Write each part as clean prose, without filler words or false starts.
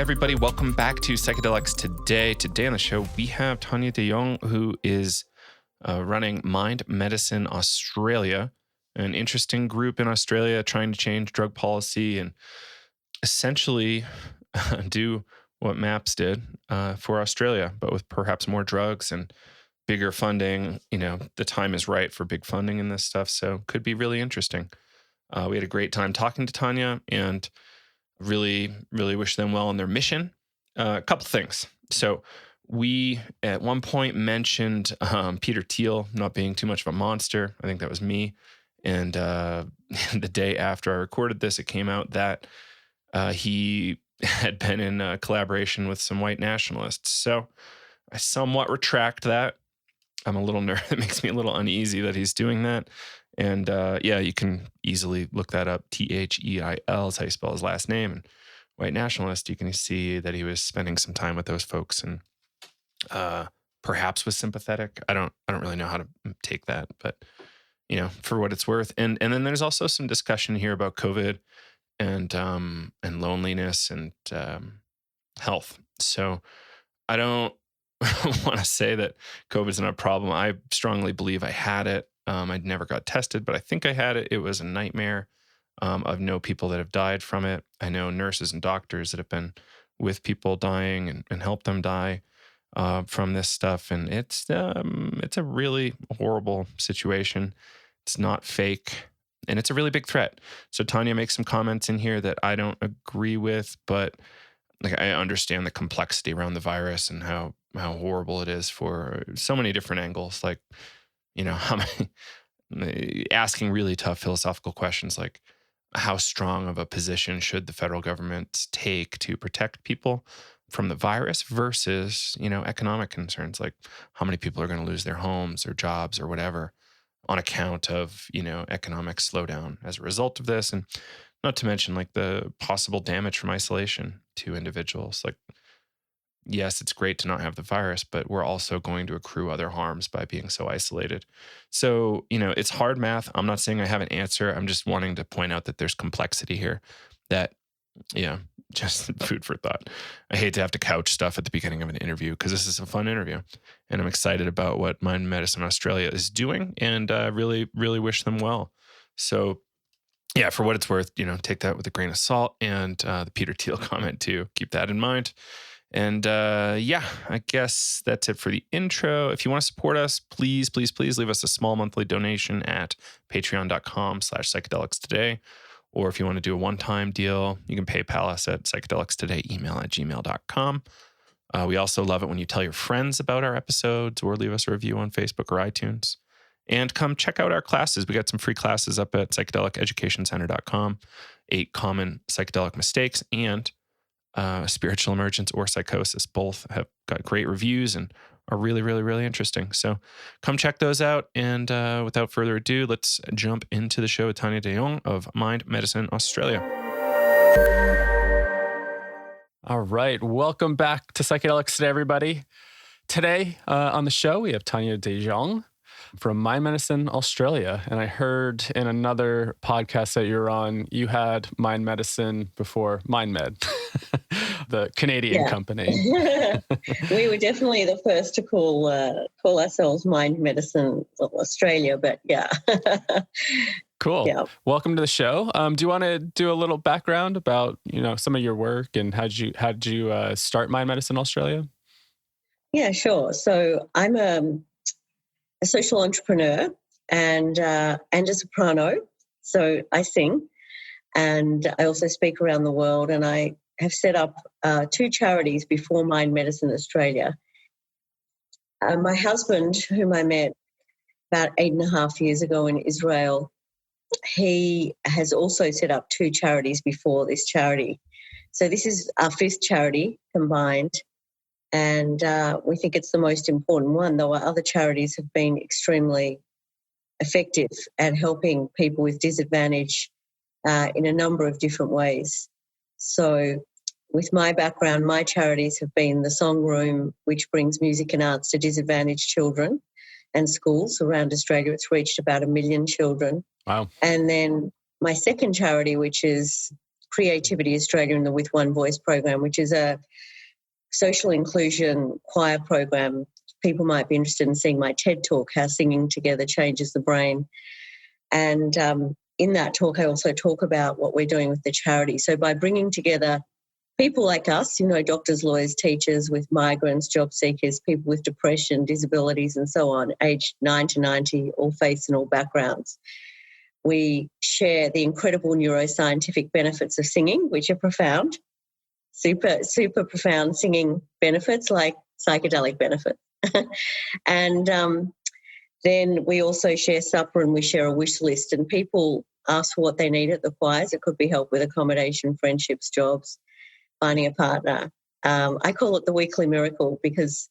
everybody. Welcome back to Psychedelics Today. Today on the show, we have Tania de Jong, who is running Mind Medicine Australia, an interesting group in Australia trying to change drug policy and essentially do what MAPS did for Australia, but with perhaps more drugs and bigger funding. You know, the time is right for big funding in this stuff, so could be really interesting. We had a great time talking to Tania and really wish them well in their mission. A couple things. So we at one point mentioned Peter Thiel not being too much of a monster. I think that was me. And the day after I recorded this, it came out that he had been in collaboration with some white nationalists. So I somewhat retract that. I'm a little nervous. It makes me a little uneasy that he's doing that. And you can easily look that up. Theil is how you spell his last name. And white nationalist, you can see that he was spending some time with those folks and perhaps was sympathetic. I don't really know how to take that, but you know, for what it's worth. And then there's also some discussion here about COVID and loneliness and health. So I don't want to say that COVID's not a problem. I strongly believe I had it. I never got tested, but I think I had it. It was a nightmare. I know people that have died from it. I know nurses and doctors that have been with people dying and helped them die from this stuff. And it's a really horrible situation. It's not fake, and it's a really big threat. So Tania makes some comments in here that I don't agree with, but like I understand the complexity around the virus and how horrible it is for so many different angles. Like, you know, how many, asking really tough philosophical questions like how strong of a position should the federal government take to protect people from the virus versus, you know, economic concerns, like how many people are going to lose their homes or jobs or whatever on account of, you know, economic slowdown as a result of this. And not to mention like the possible damage from isolation to individuals. Like, yes, it's great to not have the virus, but we're also going to accrue other harms by being so isolated. So, you know, it's hard math. I'm not saying I have an answer. I'm just wanting to point out that there's complexity here that, yeah, just food for thought. I hate to have to couch stuff at the beginning of an interview because this is a fun interview. And I'm excited about what Mind Medicine Australia is doing and really wish them well. So, yeah, for what it's worth, you know, take that with a grain of salt and the Peter Thiel comment too. Keep that in mind. And I guess that's it for the intro. If you want to support us, please leave us a small monthly donation at patreon.com/psychedelics today. Or if you want to do a one-time deal, you can PayPal us at psychedelicstoday, email@gmail.com. We also love it when you tell your friends about our episodes or leave us a review on Facebook or iTunes. And come check out our classes. We got some free classes up at psychedeliceducationcenter.com. 8 common psychedelic mistakes and spiritual emergence or psychosis. Both have got great reviews and are really interesting. So come check those out. And without further ado, let's jump into the show with Tania de Jong of Mind Medicine Australia. All right. Welcome back to Psychedelics Today, everybody. Today on the show, we have Tania de Jong from Mind Medicine Australia. And I heard in another podcast that you're on, you had Mind Medicine before MindMed, the Canadian company. We were definitely the first to call ourselves Mind Medicine Australia, but yeah. Cool. Yeah. Welcome to the show. Do you want to do a little background about, you know, some of your work and how did you start Mind Medicine Australia? Yeah, sure. So I'm a social entrepreneur and a soprano. So I sing and I also speak around the world, and I have set up 2 charities before Mind Medicine Australia. My husband, whom I met about 8.5 years ago in Israel, he has also set up 2 charities before this charity. So this is our 5th charity combined. And we think it's the most important one, though our other charities have been extremely effective at helping people with disadvantage in a number of different ways. So with my background, my charities have been the Song Room, which brings music and arts to disadvantaged children and schools around Australia. It's reached about 1 million children. Wow. And then my second charity, which is Creativity Australia and the With One Voice program, which is a social inclusion choir program. People might be interested in seeing my TED talk, How Singing Together Changes the Brain. And in that talk, I also talk about what we're doing with the charity. So by bringing together people like us, doctors, lawyers, teachers, with migrants, job seekers, people with depression, disabilities and so on, aged 9 to 90, all faiths and all backgrounds. We share the incredible neuroscientific benefits of singing, which are profound, super, super profound singing benefits, like psychedelic benefits. And then we also share supper and we share a wish list, and people ask for what they need at the choirs. It could be help with accommodation, friendships, jobs, finding a partner. I call it the weekly miracle because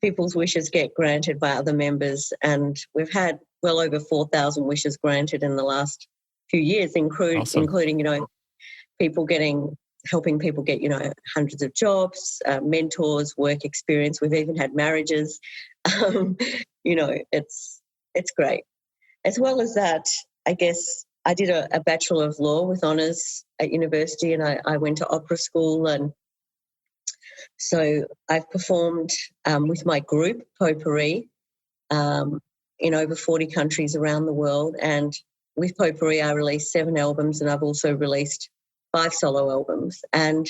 people's wishes get granted by other members, and we've had well over 4,000 wishes granted in the last few years, including people helping people get hundreds of jobs, mentors, work experience. We've even had marriages. It's great. As well as that, I guess I did a Bachelor of Law with honours at university, and I went to opera school, and so I've performed with my group, Potpourri, in over 40 countries around the world. And with Potpourri, I released 7 albums, and I've also released 5 solo albums. And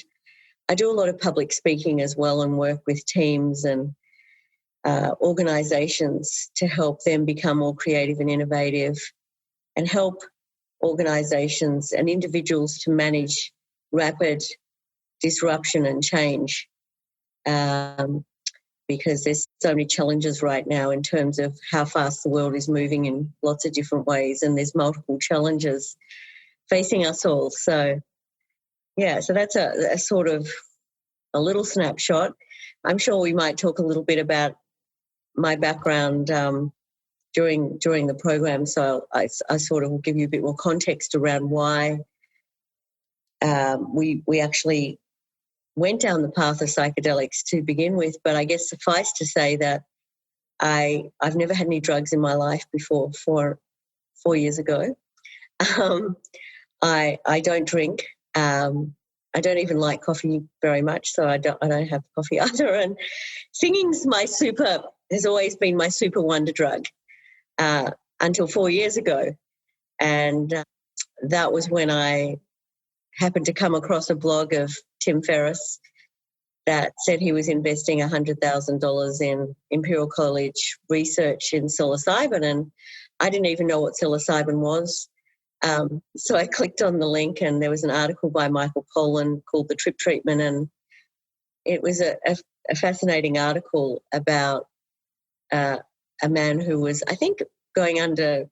I do a lot of public speaking as well, and work with teams and organisations to help them become more creative and innovative, and help organisations and individuals to manage rapid disruption and change, because there's so many challenges right now in terms of how fast the world is moving in lots of different ways, and there's multiple challenges facing us all. So that's a sort of a little snapshot. I'm sure we might talk a little bit about my background during the program, so I sort of will give you a bit more context around why we actually went down the path of psychedelics to begin with. But I guess suffice to say that I've never had any drugs in my life before. 4 years ago, I don't drink. I don't even like coffee very much, so I don't have coffee either. And singing's has always been my super wonder drug until 4 years ago, and that was when I happened to come across a blog of Tim Ferriss that said he was investing $100,000 in Imperial College research in psilocybin, and I didn't even know what psilocybin was. So I clicked on the link, and there was an article by Michael Pollan called The Trip Treatment, and it was a fascinating article about a man who was, I think, going under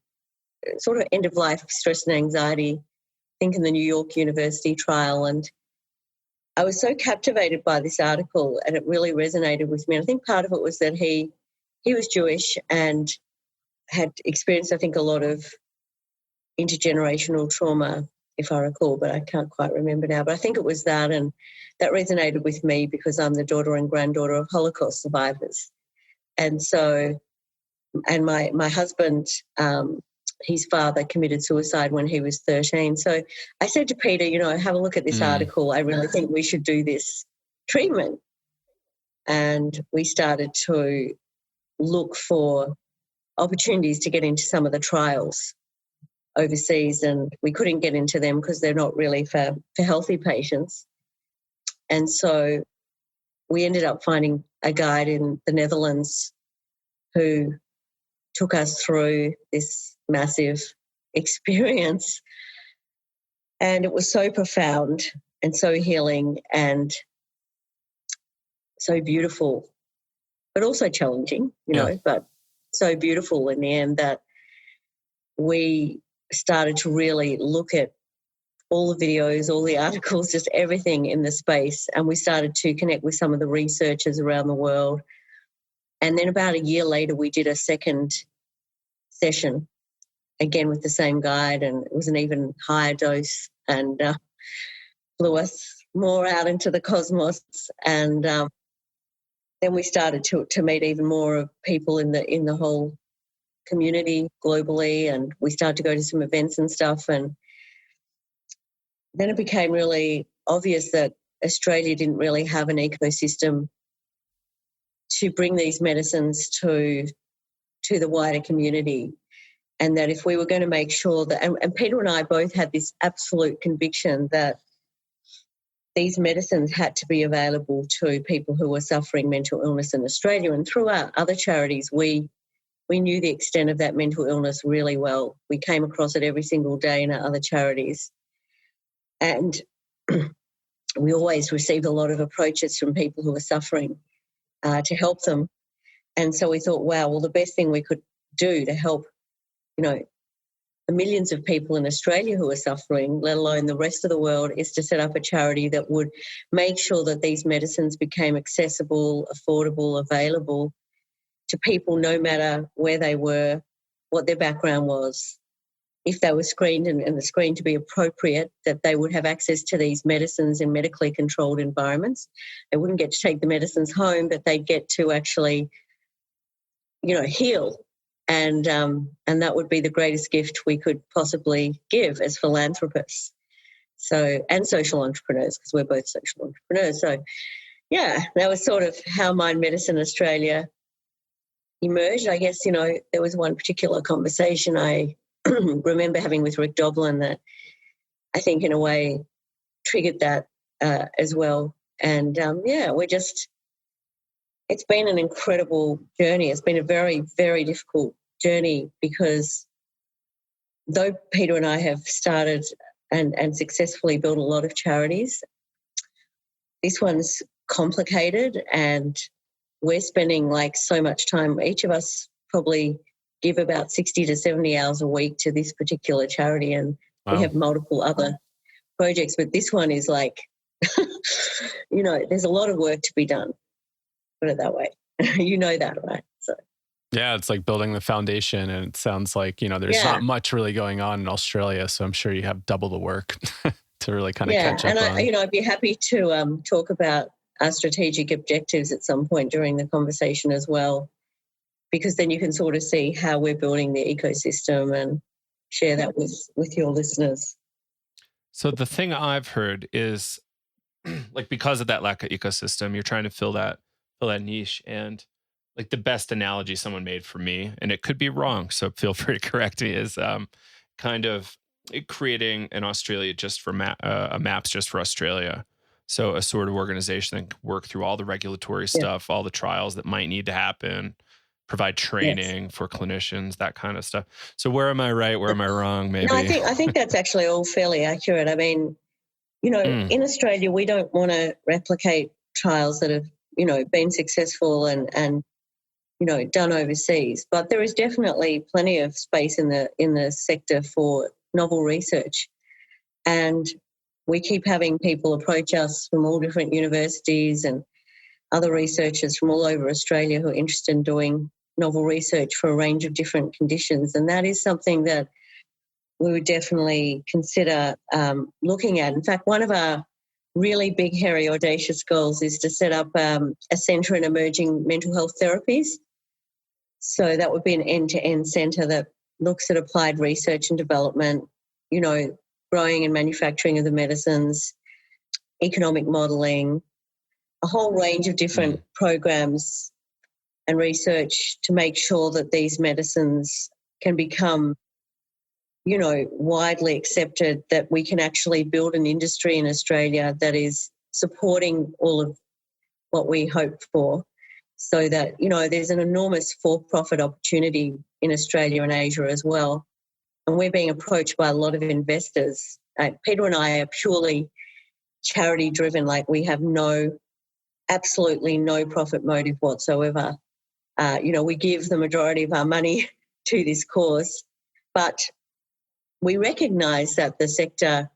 sort of end-of-life stress and anxiety, I think in the New York University trial. And I was so captivated by this article, and it really resonated with me. And I think part of it was that he was Jewish and had experienced, I think, a lot of intergenerational trauma, if I recall, but I can't quite remember now. But I think it was that, and that resonated with me because I'm the daughter and granddaughter of Holocaust survivors. And so, and my husband, his father committed suicide when he was 13. So I said to Peter, have a look at this article. I really think we should do this treatment. And we started to look for opportunities to get into some of the trials overseas, and we couldn't get into them because they're not really for healthy patients. And so we ended up finding a guide in the Netherlands who took us through this massive experience. And it was so profound and so healing and so beautiful, but also challenging, but so beautiful in the end that we started to really look at all the videos, all the articles, just everything in the space. And we started to connect with some of the researchers around the world. And then about a year later, we did a second session, again with the same guide, and it was an even higher dose and blew us more out into the cosmos. And then we started to meet even more of people in the whole community globally, and we started to go to some events and stuff. And then it became really obvious that Australia didn't really have an ecosystem to bring these medicines to the wider community. And that if we were going to make sure that, and Peter and I both had this absolute conviction that these medicines had to be available to people who were suffering mental illness in Australia. And through our other charities, we knew the extent of that mental illness really well. We came across it every single day in our other charities. And we always received a lot of approaches from people who were suffering to help them. And so we thought, wow, well, the best thing we could do to help, the millions of people in Australia who are suffering, let alone the rest of the world, is to set up a charity that would make sure that these medicines became accessible, affordable, available to people no matter where they were, what their background was. If they were screened and the screen to be appropriate, that they would have access to these medicines in medically controlled environments. They wouldn't get to take the medicines home, but they'd get to actually, heal. And that would be the greatest gift we could possibly give as philanthropists. So, and social entrepreneurs, because we're both social entrepreneurs. So, yeah, that was sort of how Mind Medicine Australia emerged. I guess, there was one particular conversation I remember having with Rick Doblin that I think in a way triggered that as well. And, it's been an incredible journey. It's been a very, very difficult journey because though Peter and I have started and successfully built a lot of charities, this one's complicated and we're spending so much time. Each of us probably give about 60 to 70 hours a week to this particular charity, and we have multiple other projects, but this one is there's a lot of work to be done. Put it that way. You know that, right? So. Yeah, it's like building the foundation, and it sounds like, there's not much really going on in Australia, so I'm sure you have double the work to really kind of catch up on. I'd be happy to talk about our strategic objectives at some point during the conversation as well, because then you can sort of see how we're building the ecosystem and share that with your listeners. So the thing I've heard is because of that lack of ecosystem, you're trying to fill that niche. And the best analogy someone made for me, and it could be wrong, so feel free to correct me, is kind of creating an Australia just for maps just for Australia. So a sort of organization that can work through all the regulatory stuff, all the trials that might need to happen, provide training for clinicians, that kind of stuff. So where am I right? Where am I wrong? Maybe. No, I think that's actually all fairly accurate. I mean, in Australia, we don't want to replicate trials that have, been successful and done overseas. But there is definitely plenty of space in the sector for novel research. And we keep having people approach us from all different universities and other researchers from all over Australia who are interested in doing novel research for a range of different conditions. And that is something that we would definitely consider looking at. In fact, one of our really big, hairy, audacious goals is to set up a centre in emerging mental health therapies. So that would be an end-to-end centre that looks at applied research and development, growing and manufacturing of the medicines, economic modelling, a whole range of different programs and research to make sure that these medicines can become, widely accepted, that we can actually build an industry in Australia that is supporting all of what we hope for, so that, there's an enormous for-profit opportunity in Australia and Asia as well. And we're being approached by a lot of investors. Peter and I are purely charity-driven, we have absolutely no profit motive whatsoever. We give the majority of our money to this cause, but we recognise that the sector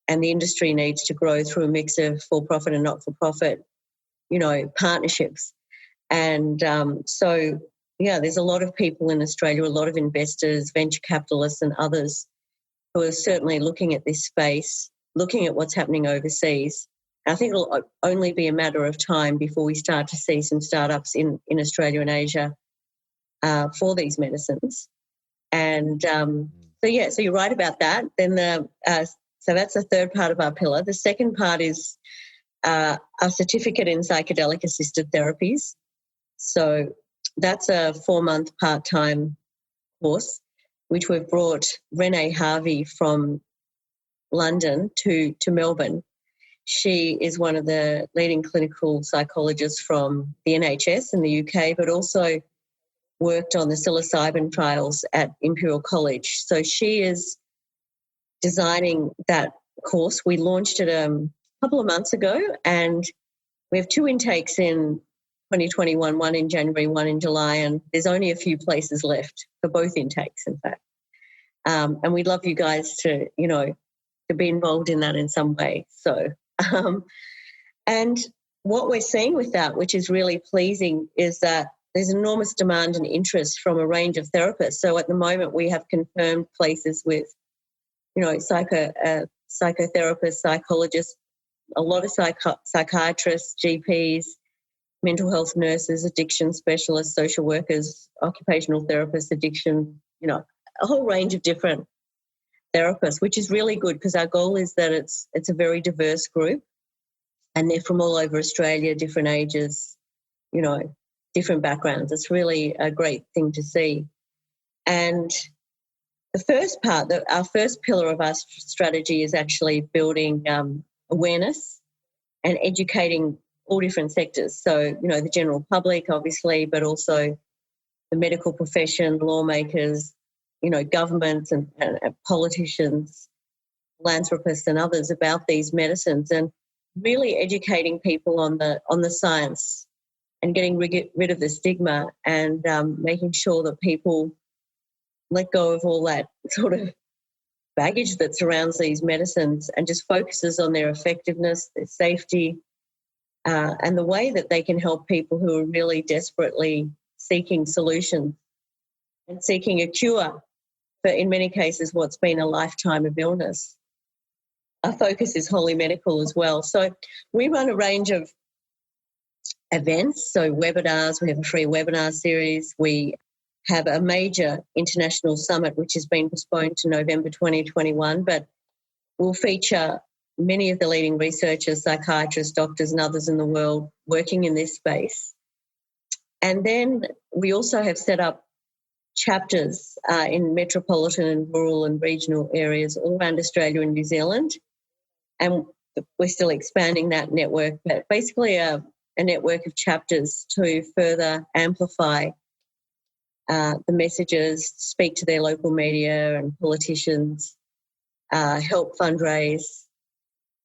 and the industry needs to grow through a mix of for-profit and not-for-profit, partnerships. And there's a lot of people in Australia, a lot of investors, venture capitalists and others who are certainly looking at this space, looking at what's happening overseas. And I think it'll only be a matter of time before we start to see some startups in Australia and Asia for these medicines. And so you're right about that. Then So that's the third part of our pillar. The second part is our certificate in psychedelic-assisted therapies. So that's a 4-month part-time course, which we've brought Renee Harvey from London to Melbourne. She is one of the leading clinical psychologists from the NHS in the UK, but also worked on the psilocybin trials at Imperial College. So she is designing that course. We launched it a couple of months ago, and we have 2 intakes in 2021, one in January, one in July, and there's only a few places left for both intakes, in fact. And we'd love you guys to be involved in that in some way. So, and what we're seeing with that, which is really pleasing, is that there's enormous demand and interest from a range of therapists. So at the moment we have confirmed places with, psychotherapists, psychologists, a lot of psychiatrists, GPs, mental health nurses, addiction specialists, social workers, occupational therapists, addiction, a whole range of different therapists, which is really good because our goal is that it's a very diverse group and they're from all over Australia, different ages, different backgrounds. It's really a great thing to see. And the first part, our first pillar of our strategy is actually building awareness and educating all different sectors. So, the general public, obviously, but also the medical profession, lawmakers, governments and politicians, philanthropists and others about these medicines, and really educating people on the science and getting rid of the stigma and making sure that people let go of all that sort of baggage that surrounds these medicines and just focuses on their effectiveness, their safety, and the way that they can help people who are really desperately seeking solutions and seeking a cure for, in many cases, what's been a lifetime of illness. Our focus is wholly medical as well. So we run a range of events, so webinars. We have a free webinar series. We have a major international summit, which has been postponed to November 2021, but will feature many of the leading researchers, psychiatrists, doctors and others in the world working in this space. And then we also have set up chapters in metropolitan and rural and regional areas all around Australia and New Zealand. And we're still expanding that network, but basically a network of chapters to further amplify the messages, speak to their local media and politicians, help fundraise.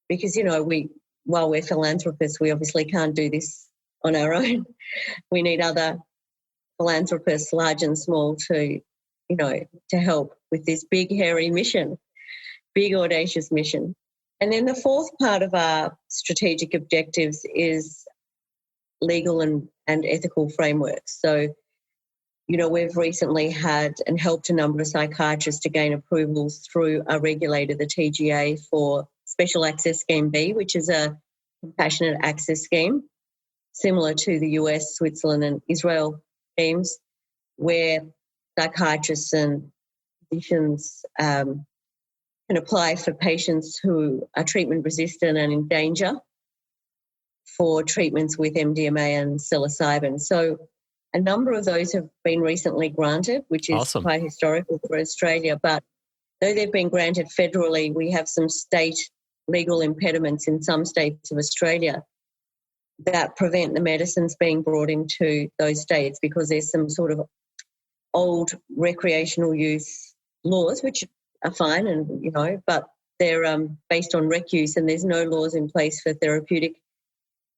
Because, while we're philanthropists, we obviously can't do this on our own. We need other philanthropists, large and small, to help with this big, hairy mission, big, audacious mission. And then the fourth part of our strategic objectives is legal and ethical frameworks. So, we've recently had and helped a number of psychiatrists to gain approvals through our regulator, the TGA, for Special Access Scheme B, which is a compassionate access scheme, similar to the US, Switzerland and Israel schemes, where psychiatrists and physicians can apply for patients who are treatment resistant and in danger for treatments with MDMA and psilocybin. So a number of those have been recently granted, which is awesome. Quite historical for Australia. But though they've been granted federally, we have some state legal impediments in some states of Australia that prevent the medicines being brought into those states because there's some sort of old recreational use laws, which are fine and, but they're based on rec use and there's no laws in place for therapeutic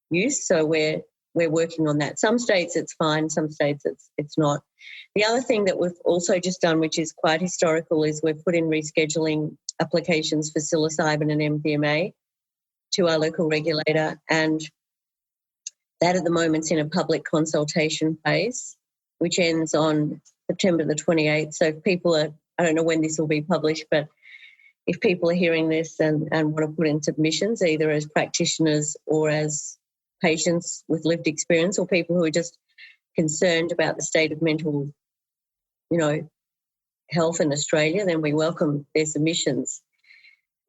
use. So we're working on that. Some states it's fine, some states it's not. The other thing that we've also just done, which is quite historical, is we've put in rescheduling applications for psilocybin and MDMA to our local regulator, and that at the moment's in a public consultation phase, which ends on September the 28th. So if people are, I don't know when this will be published, but if people are hearing this and want to put in submissions, either as practitioners or as patients with lived experience or people who are just concerned about the state of mental, health in Australia, then we welcome their submissions.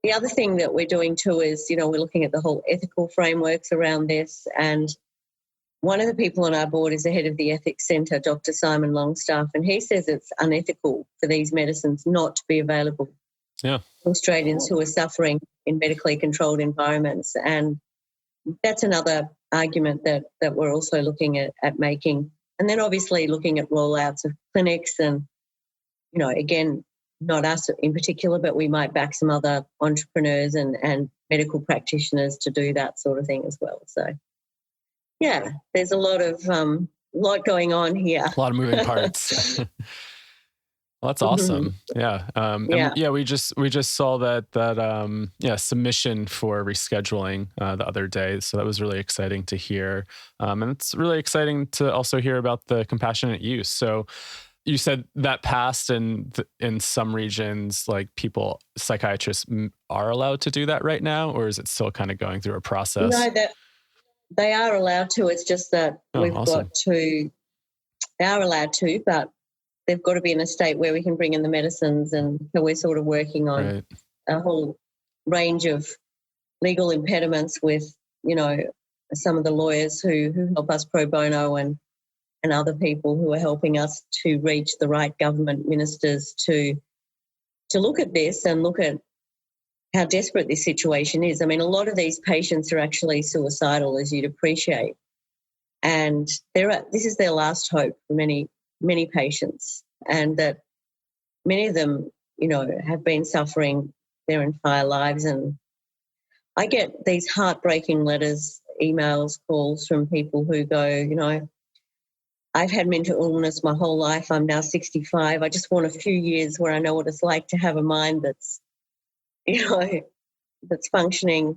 the other thing that we're doing too is, we're looking at the whole ethical frameworks around this. And one of the people on our board is the head of the Ethics Centre, Dr. Simon Longstaff, and he says it's unethical for these medicines not to be available to Australians who are suffering in medically controlled environments. And that's another argument that we're also looking at making. And then obviously looking at rollouts of clinics and, again, not us in particular, but we might back some other entrepreneurs and medical practitioners to do that sort of thing as well. So, yeah, there's a lot going on here. A lot of moving parts. Well, that's awesome. Yeah. We just saw that submission for rescheduling the other day. So that was really exciting to hear. And it's really exciting to also hear about the compassionate use. So you said that passed in some regions, like psychiatrists are allowed to do that right now, or is it still kind of going through a process? No, they are allowed to. It's just that they are allowed to, but they've got to be in a state where we can bring in the medicines. And so we're sort of working on a whole range of legal impediments with, some of the lawyers who help us pro bono and other people who are helping us to reach the right government ministers to look at this and look at how desperate this situation is. I mean, a lot of these patients are actually suicidal, as you'd appreciate. And this is their last hope for many, many patients, and that many of them, have been suffering their entire lives. And I get these heartbreaking letters, emails, calls from people who go, I've had mental illness my whole life. I'm now 65. I just want a few years where I know what it's like to have a mind that's, that's functioning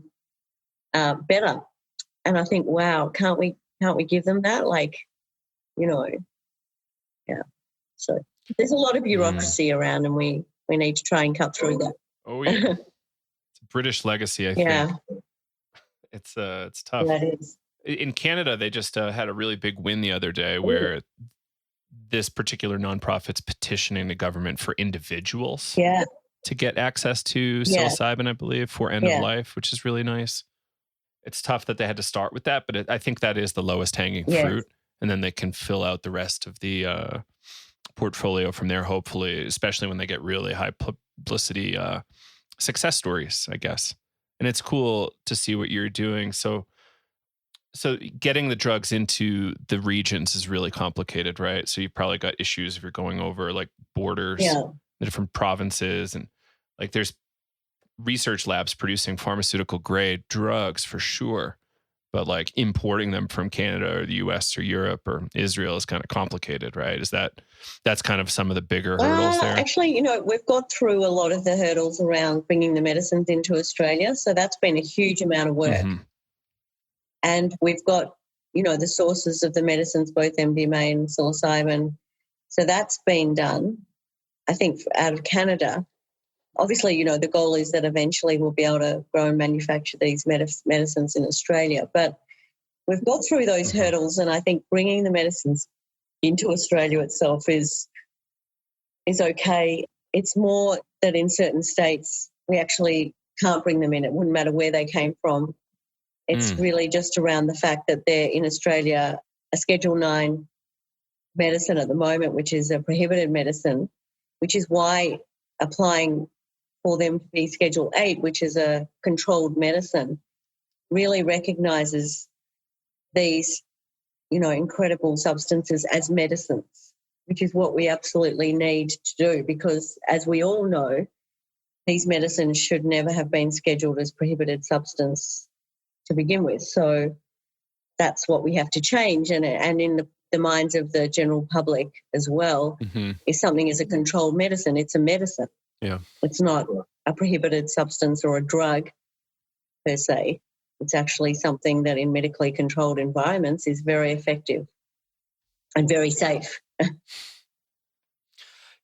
better. And I think, wow, can't we give them that? So there's a lot of bureaucracy around, and we need to try and cut through that. Oh yeah, it's a British legacy, I think. It's tough. That is. In Canada, they just had a really big win the other day where this particular nonprofit's petitioning the government for individuals to get access to psilocybin, I believe, for end of life, which is really nice. It's tough that they had to start with that, but I think that is the lowest hanging fruit. And then they can fill out the rest of the portfolio from there, hopefully, especially when they get really high publicity success stories, I guess. And it's cool to see what you're doing. So getting the drugs into the regions is really complicated, right? So you've probably got issues if you're going over like borders, the different provinces, and like there's research labs producing pharmaceutical grade drugs for sure. But like importing them from Canada or the US or Europe or Israel is kind of complicated, right? That's kind of some of the bigger hurdles there? Actually, we've got through a lot of the hurdles around bringing the medicines into Australia. So that's been a huge amount of work. Mm-hmm. And we've got, the sources of the medicines, both MDMA and psilocybin. So that's been done, I think, out of Canada. Obviously, the goal is that eventually we'll be able to grow and manufacture these medicines in Australia. But we've got through those hurdles, and I think bringing the medicines into Australia itself is okay. It's more that in certain states we actually can't bring them in. It wouldn't matter where they came from. It's really just around the fact that they're in Australia a Schedule 9 medicine at the moment, which is a prohibited medicine, which is why applying for them to be Schedule 8, which is a controlled medicine, really recognises these, incredible substances as medicines, which is what we absolutely need to do, because as we all know, these medicines should never have been scheduled as prohibited substance to begin with. So that's what we have to change. And in the minds of the general public as well, if something is a controlled medicine, it's a medicine. Yeah. It's not a prohibited substance or a drug per se. It's actually something that in medically controlled environments is very effective and very safe.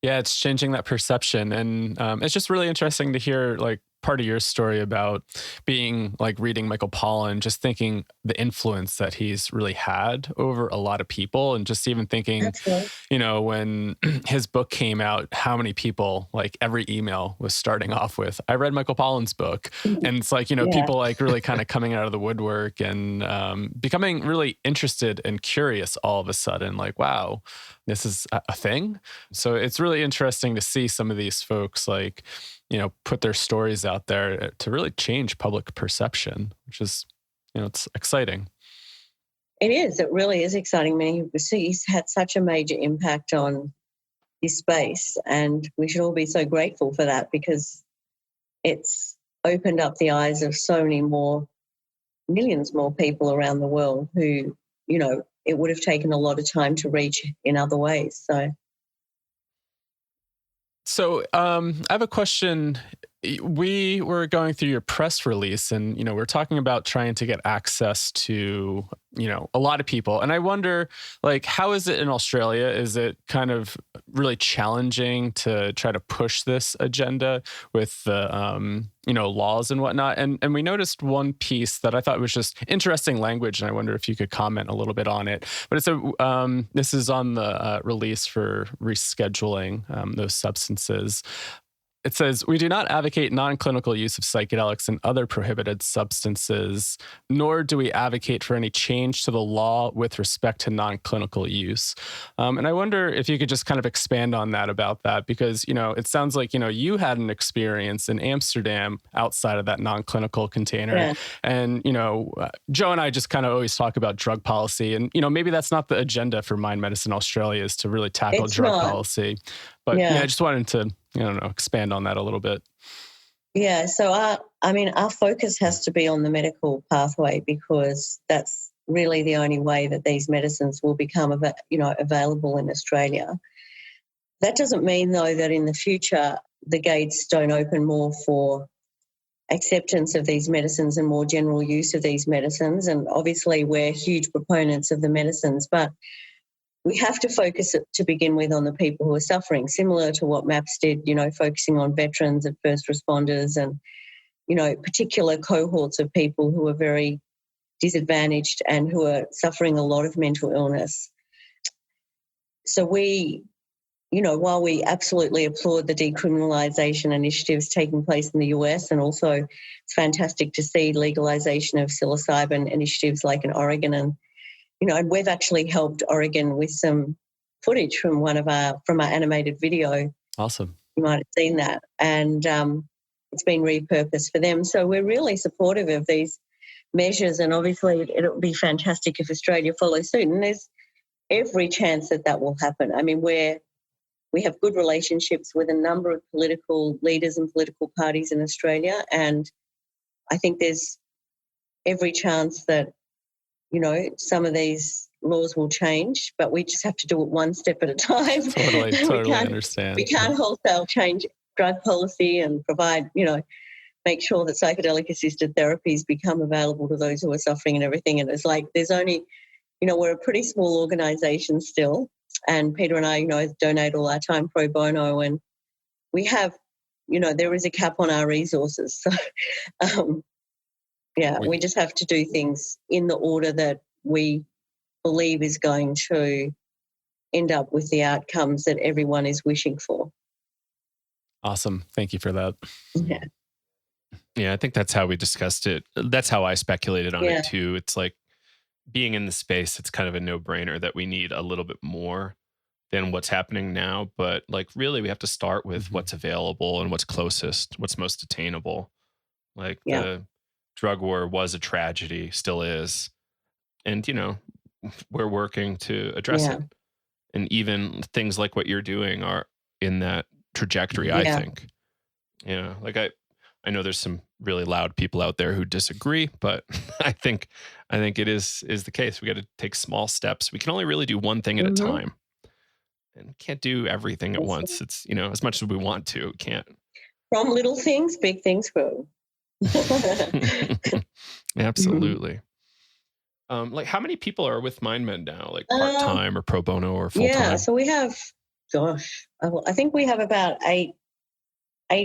Yeah, it's changing that perception. And it's just really interesting to hear like part of your story about being like reading Michael Pollan, just thinking the influence that he's really had over a lot of people, and just even thinking, Absolutely. When his book came out, how many people, like every email was starting off with, I read Michael Pollan's book. And it's like, Yeah. people like really kind of coming out of the woodwork and becoming really interested and curious all of a sudden, like, wow, this is a thing. So it's really interesting to see some of these folks like, put their stories out there to really change public perception, which is, it's exciting. It is. It really is exciting. I mean, he's had such a major impact on this space, and we should all be so grateful for that, because it's opened up the eyes of so many more, millions more people around the world who, it would have taken a lot of time to reach in other ways. So I have a question. We were going through your press release and, we're talking about trying to get access to, a lot of people. And I wonder, like, how is it in Australia? Is it kind of really challenging to try to push this agenda with the, laws and whatnot? And we noticed one piece that I thought was just interesting language. And I wonder if you could comment a little bit on it. But it's this is on the release for rescheduling those substances. It says, we do not advocate non-clinical use of psychedelics and other prohibited substances, nor do we advocate for any change to the law with respect to non-clinical use. And I wonder if you could just kind of expand on that about that, because, it sounds like, you had an experience in Amsterdam outside of that non-clinical container. Yeah. And, Joe and I just kind of always talk about drug policy. And, maybe that's not the agenda for Mind Medicine Australia, is to really tackle It's drug not. policy. But I just wanted to, expand on that a little bit. Yeah, so our focus has to be on the medical pathway, because that's really the only way that these medicines will become, available in Australia. That doesn't mean, though, that in the future the gates don't open more for acceptance of these medicines and more general use of these medicines. And obviously we're huge proponents of the medicines, but we have to focus to begin with on the people who are suffering, similar to what MAPS did, focusing on veterans and first responders and, particular cohorts of people who are very disadvantaged and who are suffering a lot of mental illness. So we, while we absolutely applaud the decriminalisation initiatives taking place in the US, and also it's fantastic to see legalisation of psilocybin initiatives like in Oregon, and and we've actually helped Oregon with some footage from our animated video. Awesome. You might have seen that. And it's been repurposed for them. So we're really supportive of these measures. And obviously it would be fantastic if Australia follows suit. And there's every chance that will happen. I mean, we have good relationships with a number of political leaders and political parties in Australia. And I think there's every chance that some of these laws will change, but we just have to do it one step at a time. Totally understand. We can't wholesale change drug policy and provide, make sure that psychedelic assisted therapies become available to those who are suffering and everything. And it's like there's only, we're a pretty small organisation still, and Peter and I, donate all our time pro bono, and we have, there is a cap on our resources. So, we just have to do things in the order that we believe is going to end up with the outcomes that everyone is wishing for. Awesome. Thank you for that. Yeah. Yeah, I think that's how we discussed it. That's how I speculated on it too. It's like being in the space, it's kind of a no-brainer that we need a little bit more than what's happening now. But like really we have to start with what's available and what's closest, what's most attainable. Like the drug war was a tragedy, still is. And, we're working to address it. And even things like what you're doing are in that trajectory, I think. Yeah. Like I know there's some really loud people out there who disagree, but I think it is the case. We got to take small steps. We can only really do one thing at a time. And can't do everything at once. It's, as much as we want to, can't. From little things, big things grow. Absolutely. Like how many people are with MindMed now? Like part-time or pro bono or full-time? Yeah, so we have, I think we have about eight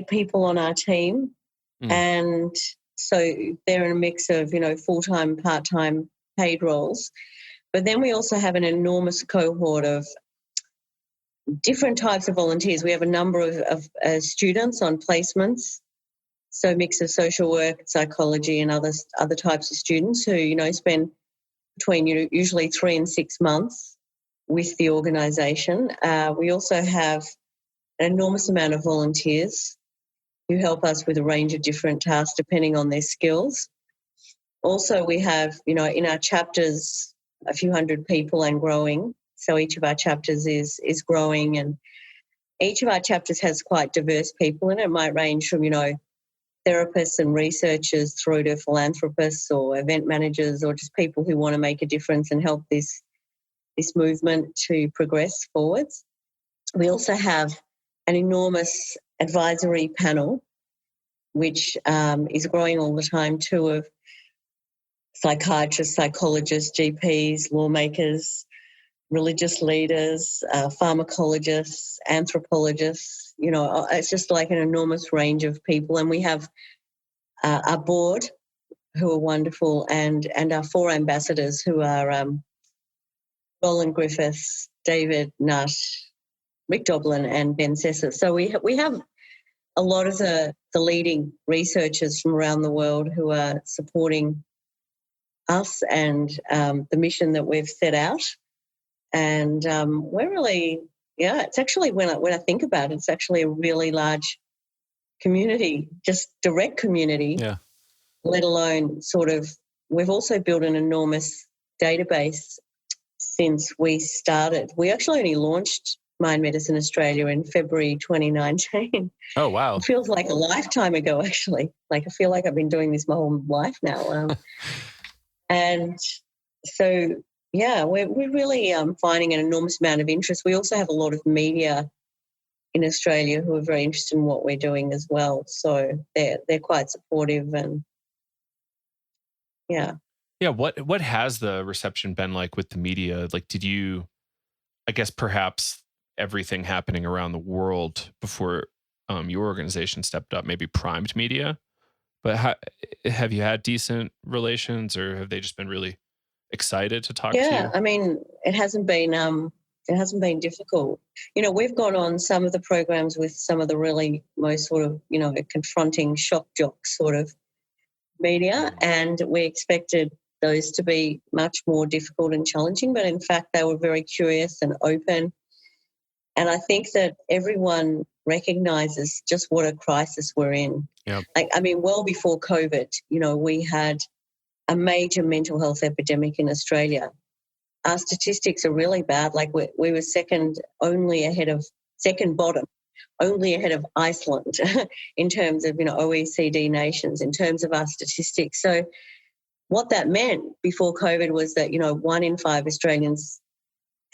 people on our team. And so they're in a mix of, full-time, part-time paid roles. But then we also have an enormous cohort of different types of volunteers. We have a number of students on placements, so a mix of social work, psychology, and other types of students who, spend between usually 3 and 6 months with the organisation. We also have an enormous amount of volunteers who help us with a range of different tasks depending on their skills. Also, we have, in our chapters, a few hundred people and growing. So each of our chapters is growing, and each of our chapters has quite diverse people in it. It might range from, therapists and researchers through to philanthropists or event managers or just people who want to make a difference and help this movement to progress forwards. We also have an enormous advisory panel, which is growing all the time too, of psychiatrists, psychologists, GPs, lawmakers, religious leaders, pharmacologists, anthropologists. It's just like an enormous range of people. And we have our board, who are wonderful, and our 4 ambassadors, who are Roland Griffiths, David Nutt, Rick Doblin, and Ben Sessa. So we have a lot of the leading researchers from around the world who are supporting us and the mission that we've set out. And we're really, it's actually, when I think about it, it's actually a really large community, just direct community, let alone we've also built an enormous database since we started. We actually only launched Mind Medicine Australia in February 2019. Oh, wow. It feels like a lifetime ago, actually. Like, I feel like I've been doing this my whole life now. And so, we're really finding an enormous amount of interest. We also have a lot of media in Australia who are very interested in what we're doing as well. So they're quite supportive, and Yeah, what has the reception been like with the media? Like, did you, I guess perhaps everything happening around the world before your organization stepped up maybe primed media, but have you had decent relations, or have they just been really excited to talk to you? Yeah, I mean, it hasn't been difficult. We've gone on some of the programs with some of the really most sort of, confronting shock jock sort of media, and we expected those to be much more difficult and challenging, but in fact they were very curious and open. And I think that everyone recognises just what a crisis we're in. Yep. Well before COVID, we had a major mental health epidemic in Australia. Our statistics are really bad. Like, we were second bottom, only ahead of Iceland in terms of, OECD nations in terms of our statistics. So what that meant before COVID was that, 1 in 5 Australians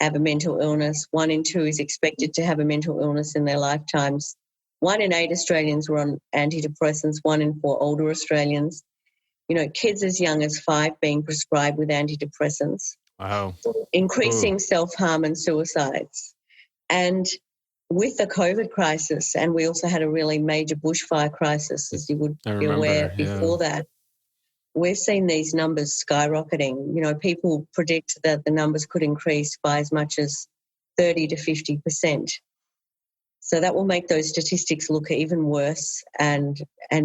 have a mental illness. 1 in 2 is expected to have a mental illness in their lifetimes. 1 in 8 Australians were on antidepressants. 1 in 4 older Australians. Kids as young as 5 being prescribed with antidepressants. Wow. Increasing self-harm and suicides. And with the COVID crisis, and we also had a really major bushfire crisis, as you would be aware before that, we've seen these numbers skyrocketing. People predict that the numbers could increase by as much as 30 to 50%. So that will make those statistics look even worse and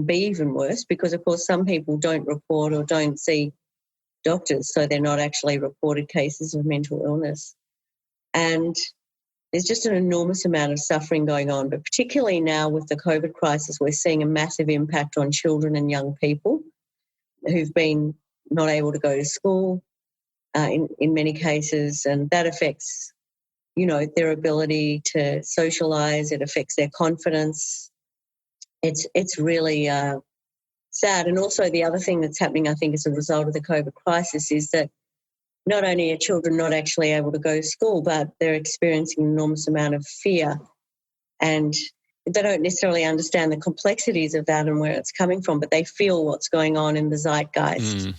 be even worse, because, of course, some people don't report or don't see doctors, so they're not actually reported cases of mental illness. And there's just an enormous amount of suffering going on, but particularly now with the COVID crisis, we're seeing a massive impact on children and young people who've been not able to go to school in many cases, and that affects their ability to socialise. It affects their confidence. It's really sad. And also the other thing that's happening, I think, as a result of the COVID crisis is that not only are children not actually able to go to school, but they're experiencing an enormous amount of fear, and they don't necessarily understand the complexities of that and where it's coming from, but they feel what's going on in the zeitgeist.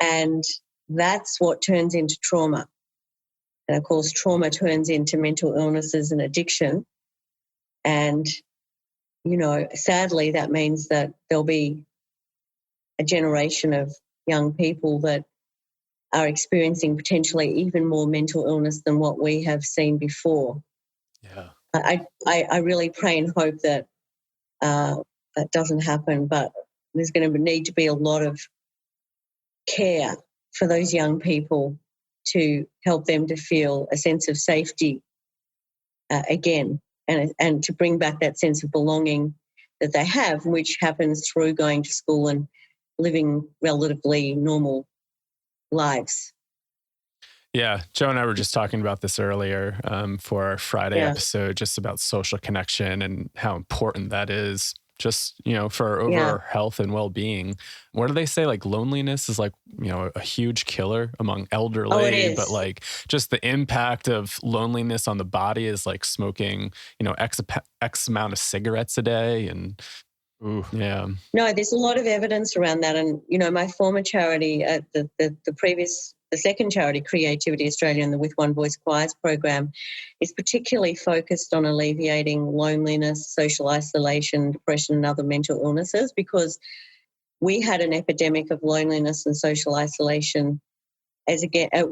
And that's what turns into trauma. And, of course, trauma turns into mental illnesses and addiction. And sadly, that means that there'll be a generation of young people that are experiencing potentially even more mental illness than what we have seen before. Yeah. I really pray and hope that that doesn't happen, but there's going to need to be a lot of care for those young people to help them to feel a sense of safety again, and to bring back that sense of belonging that they have, which happens through going to school and living relatively normal lives. Yeah, Joe and I were just talking about this earlier for our Friday episode, just about social connection and how important that is just, for our overall health and well-being. What do they say? Like loneliness is like, a huge killer among elderly, but like just the impact of loneliness on the body is like smoking, X amount of cigarettes a day. And yeah. No, there's a lot of evidence around that. And, my former charity, the second charity, Creativity Australia, and the With One Voice Choirs program is particularly focused on alleviating loneliness, social isolation, depression, and other mental illnesses, because we had an epidemic of loneliness and social isolation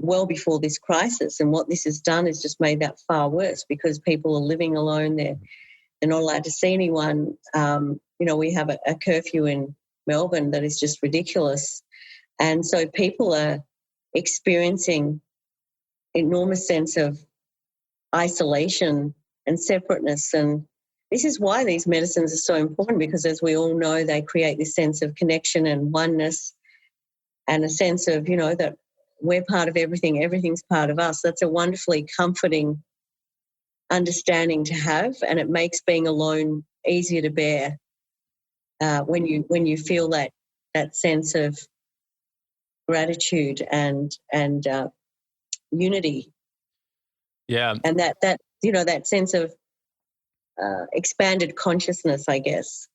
well before this crisis. And what this has done is just made that far worse, because people are living alone. They're not allowed to see anyone. We have a curfew in Melbourne that is just ridiculous. And so people are experiencing enormous sense of isolation and separateness. And this is why these medicines are so important, because as we all know, they create this sense of connection and oneness and a sense of, that we're part of everything, everything's part of us. That's a wonderfully comforting understanding to have, and it makes being alone easier to bear when you feel that sense of gratitude and unity. Yeah. And that sense of expanded consciousness, I guess.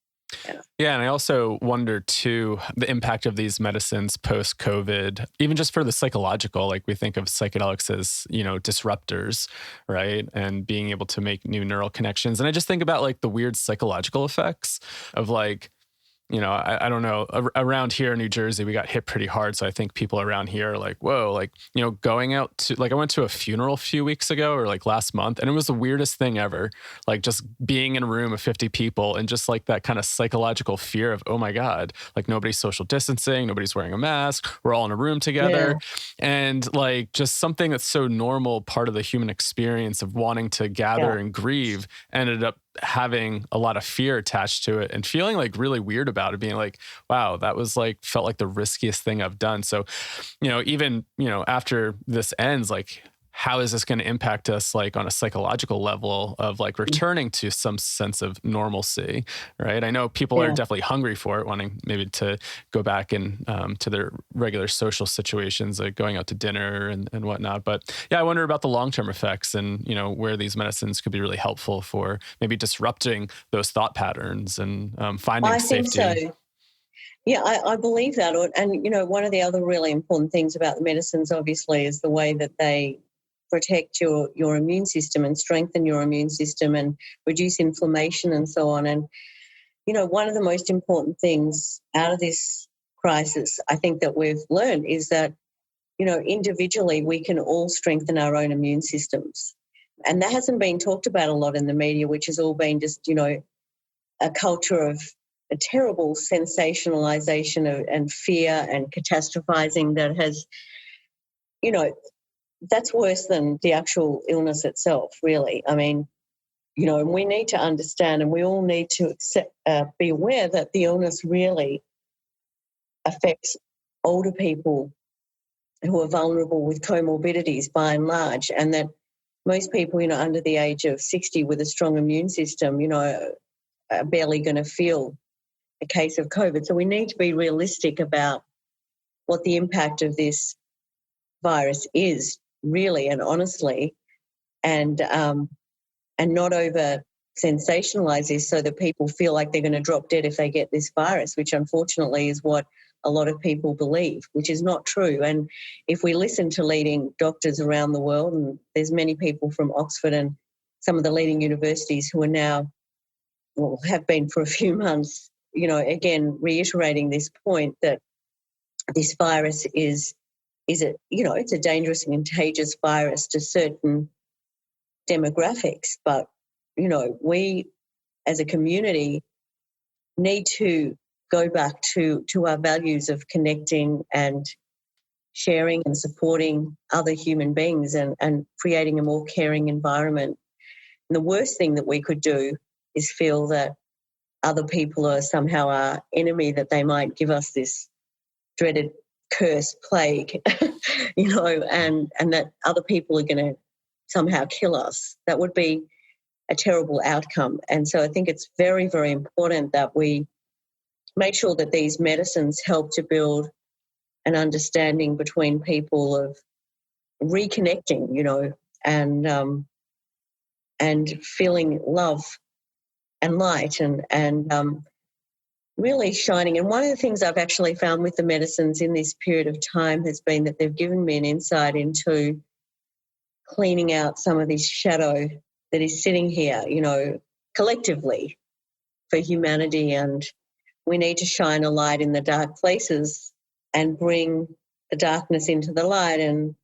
Yeah. And I also wonder too, the impact of these medicines post-COVID, even just for the psychological, like we think of psychedelics as, disruptors, right? And being able to make new neural connections. And I just think about like the weird psychological effects of like, I don't know, around here in New Jersey, we got hit pretty hard. So I think people around here are like, whoa, like, going out to, like, I went to a funeral a few weeks ago or like last month, and it was the weirdest thing ever. Like just being in a room of 50 people and just like that kind of psychological fear of, oh my God, like nobody's social distancing, nobody's wearing a mask, we're all in a room together. Yeah. And like just something that's so normal, part of the human experience of wanting to gather and grieve, ended up having a lot of fear attached to it and feeling like really weird about it, being like, wow, that was like, felt like the riskiest thing I've done. So, even, after this ends, like, how is this going to impact us like on a psychological level of like returning to some sense of normalcy, right? I know people are definitely hungry for it, wanting maybe to go back and to their regular social situations, like going out to dinner and whatnot. But yeah, I wonder about the long-term effects and, where these medicines could be really helpful for maybe disrupting those thought patterns and finding safety. I think so. Yeah, I believe that. And, one of the other really important things about the medicines, obviously, is the way that they protect your immune system and strengthen your immune system and reduce inflammation and so on. And, one of the most important things out of this crisis, I think that we've learned is that, individually we can all strengthen our own immune systems. And that hasn't been talked about a lot in the media, which has all been just, a culture of a terrible sensationalization and fear and catastrophizing that has, that's worse than the actual illness itself, really. I mean, and we need to understand, and we all need to be aware that the illness really affects older people who are vulnerable with comorbidities by and large, and that most people, under the age of 60 with a strong immune system, are barely going to feel a case of COVID. So we need to be realistic about what the impact of this virus is, really and honestly, and not over sensationalize this so that people feel like they're going to drop dead if they get this virus, which unfortunately is what a lot of people believe, which is not true. And if we listen to leading doctors around the world, and there's many people from Oxford and some of the leading universities who are now, well, have been for a few months, again, reiterating this point that this virus is it's a dangerous and contagious virus to certain demographics. But, we as a community need to go back to our values of connecting and sharing and supporting other human beings and creating a more caring environment. And the worst thing that we could do is feel that other people are somehow our enemy, that they might give us this dreaded curse plague, and that other people are going to somehow kill us. That would be a terrible outcome. And so I think it's very, very important that we make sure that these medicines help to build an understanding between people of reconnecting, and feeling love and light and really shining. And one of the things I've actually found with the medicines in this period of time has been that they've given me an insight into cleaning out some of this shadow that is sitting here, collectively for humanity. And we need to shine a light in the dark places and bring the darkness into the light and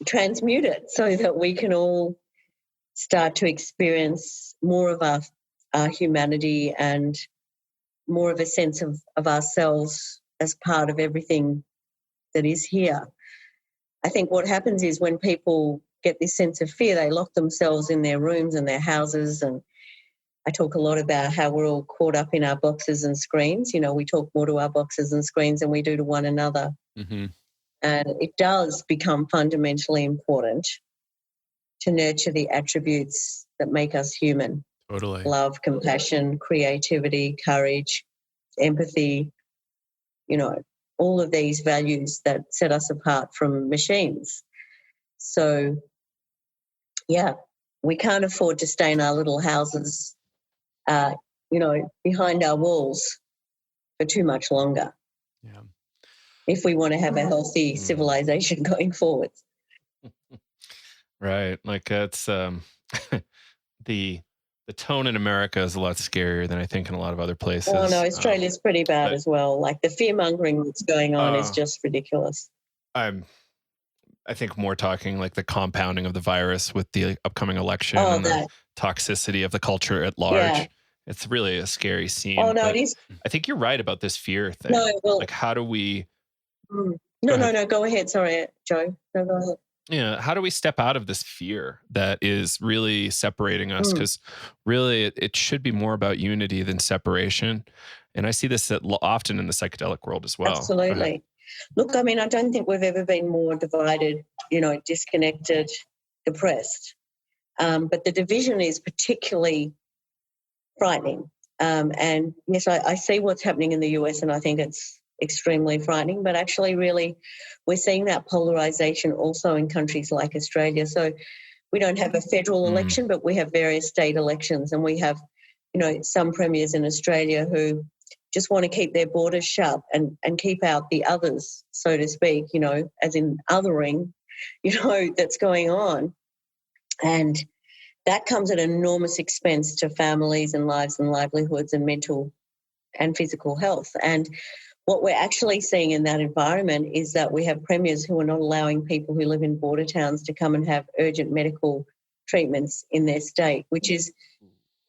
transmute it so that we can all start to experience more of our humanity and more of a sense of ourselves as part of everything that is here. I think what happens is when people get this sense of fear, they lock themselves in their rooms and their houses. And I talk a lot about how we're all caught up in our boxes and screens. We talk more to our boxes and screens than we do to one another. Mm-hmm. And it does become fundamentally important to nurture the attributes that make us human. Totally. Love, compassion, creativity, courage, empathy, all of these values that set us apart from machines. So, yeah, we can't afford to stay in our little houses, behind our walls for too much longer. Yeah. If we want to have a healthy civilization going forward. Right. Like it's the tone in America is a lot scarier than I think in a lot of other places. Oh, no, Australia's pretty bad as well. Like the fear-mongering that's going on is just ridiculous. I think more talking like the compounding of the virus with the upcoming election and the toxicity of the culture at large. Yeah. It's really a scary scene. Oh, no, it is. I think you're right about this fear thing. No, well, like how do we... No, go ahead. Sorry, Joe. No, go ahead. Yeah, how do we step out of this fear that is really separating us? Because really it should be more about unity than separation. And I see this often in the psychedelic world as well. Absolutely. Look, I mean, I don't think we've ever been more divided, disconnected, depressed. But the division is particularly frightening. And yes, I see what's happening in the US and I think it's extremely frightening, but actually really we're seeing that polarization also in countries like Australia. So we don't have a federal election, but we have various state elections, and we have, some premiers in Australia who just want to keep their borders shut and keep out the others, so to speak, as in othering, that's going on. And that comes at enormous expense to families and lives and livelihoods and mental and physical health. And what we're actually seeing in that environment is that we have premiers who are not allowing people who live in border towns to come and have urgent medical treatments in their state, which is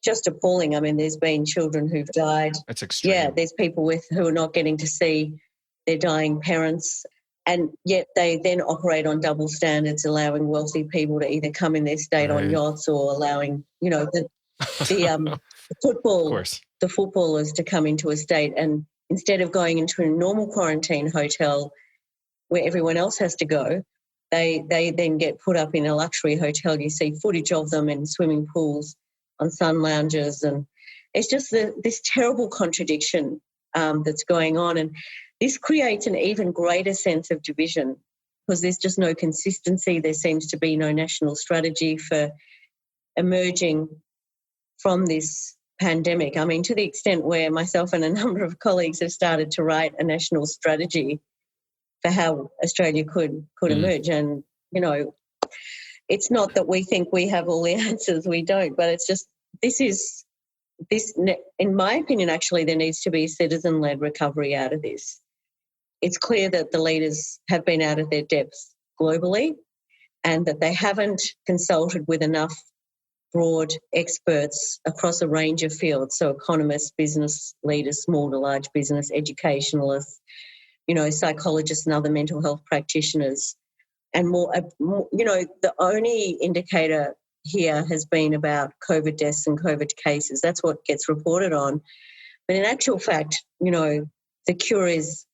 just appalling. I mean, there's been children who've died. That's extreme. Yeah, there's people who are not getting to see their dying parents, and yet they then operate on double standards, allowing wealthy people to either come in their state on yachts or allowing, the footballers to come into a state, and instead of going into a normal quarantine hotel where everyone else has to go, they then get put up in a luxury hotel. You see footage of them in swimming pools, on sun lounges, and it's just this terrible contradiction that's going on. And this creates an even greater sense of division because there's just no consistency. There seems to be no national strategy for emerging from this pandemic. I mean, to the extent where myself and a number of colleagues have started to write a national strategy for how Australia could emerge. And, it's not that we think we have all the answers, we don't, but it's just this is in my opinion, actually, there needs to be citizen-led recovery out of this. It's clear that the leaders have been out of their depths globally and that they haven't consulted with enough broad experts across a range of fields, so economists, business leaders, small to large business, educationalists, psychologists and other mental health practitioners. And more, the only indicator here has been about COVID deaths and COVID cases. That's what gets reported on. But in actual fact, the cure is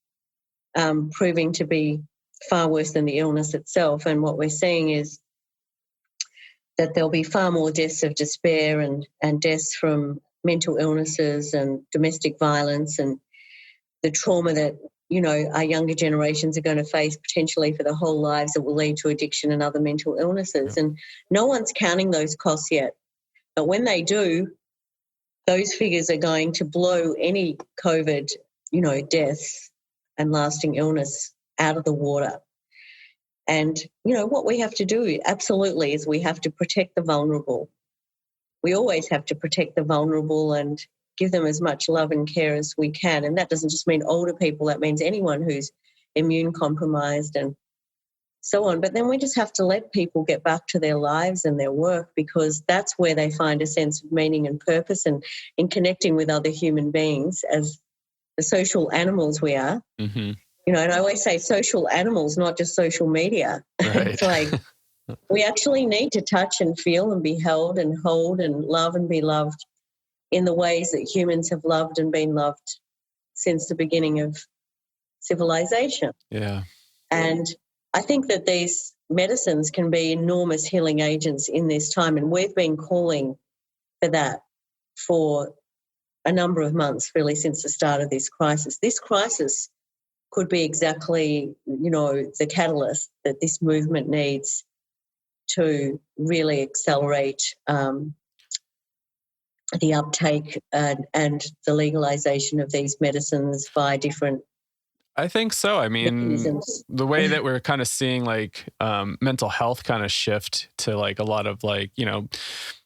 proving to be far worse than the illness itself. And what we're seeing is that there'll be far more deaths of despair and deaths from mental illnesses and domestic violence and the trauma that, our younger generations are going to face potentially for their whole lives that will lead to addiction and other mental illnesses. Yeah. And no one's counting those costs yet. But when they do, those figures are going to blow any COVID, deaths and lasting illness out of the water. And, what we have to do absolutely is we have to protect the vulnerable. We always have to protect the vulnerable and give them as much love and care as we can. And that doesn't just mean older people, that means anyone who's immune compromised and so on. But then we just have to let people get back to their lives and their work, because that's where they find a sense of meaning and purpose and in connecting with other human beings as the social animals we are. Mm-hmm. And I always say social animals, not just social media. Right. It's like we actually need to touch and feel and be held and hold and love and be loved in the ways that humans have loved and been loved since the beginning of civilization. Yeah. And I think that these medicines can be enormous healing agents in this time, and we've been calling for that for a number of months, really, since the start of this crisis. This crisis could be exactly, the catalyst that this movement needs to really accelerate the uptake and the legalization of these medicines by different I think so. I mean, mechanisms. The way that we're kind of seeing mental health kind of shift to a lot of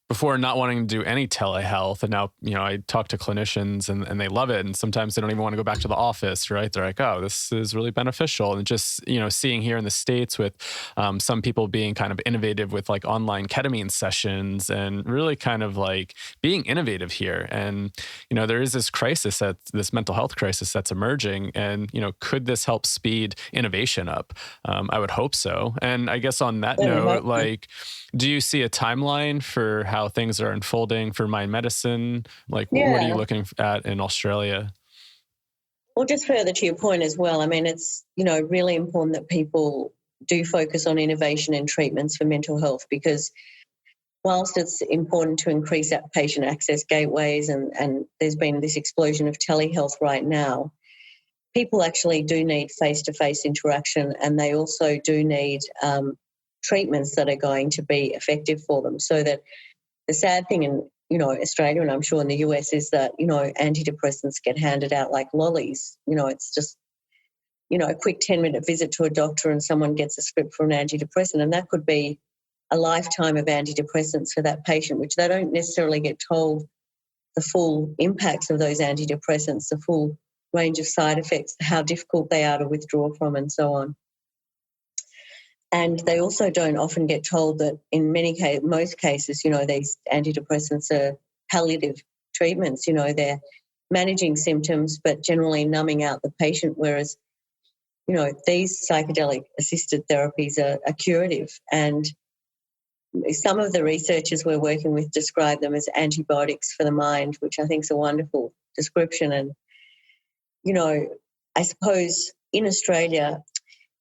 before not wanting to do any telehealth. And now, I talk to clinicians and they love it. And sometimes they don't even want to go back to the office, right? They're like, oh, this is really beneficial. And just, seeing here in the States with some people being kind of innovative with online ketamine sessions and really kind of being innovative here. And, there is this crisis, this mental health crisis that's emerging. And, could this help speed innovation up? I would hope so. And I guess on that note, do you see a timeline for how things are unfolding for mind medicine? What are you looking at in Australia? Well, just further to your point as well, I mean, it's, really important that people do focus on innovation and treatments for mental health, because whilst it's important to increase patient access gateways and there's been this explosion of telehealth right now, people actually do need face-to-face interaction, and they also do need treatments that are going to be effective for them. So that the sad thing in, Australia, and I'm sure in the US, is that, antidepressants get handed out like lollies. It's just, a quick 10-minute visit to a doctor and someone gets a script for an antidepressant, and that could be a lifetime of antidepressants for that patient, which they don't necessarily get told the full impacts of those antidepressants, the full range of side effects, how difficult they are to withdraw from and so on. And they also don't often get told that in most cases, these antidepressants are palliative treatments. They're managing symptoms but generally numbing out the patient, whereas, these psychedelic-assisted therapies are curative. And some of the researchers we're working with describe them as antibiotics for the mind, which I think is a wonderful description. And, I suppose in Australia,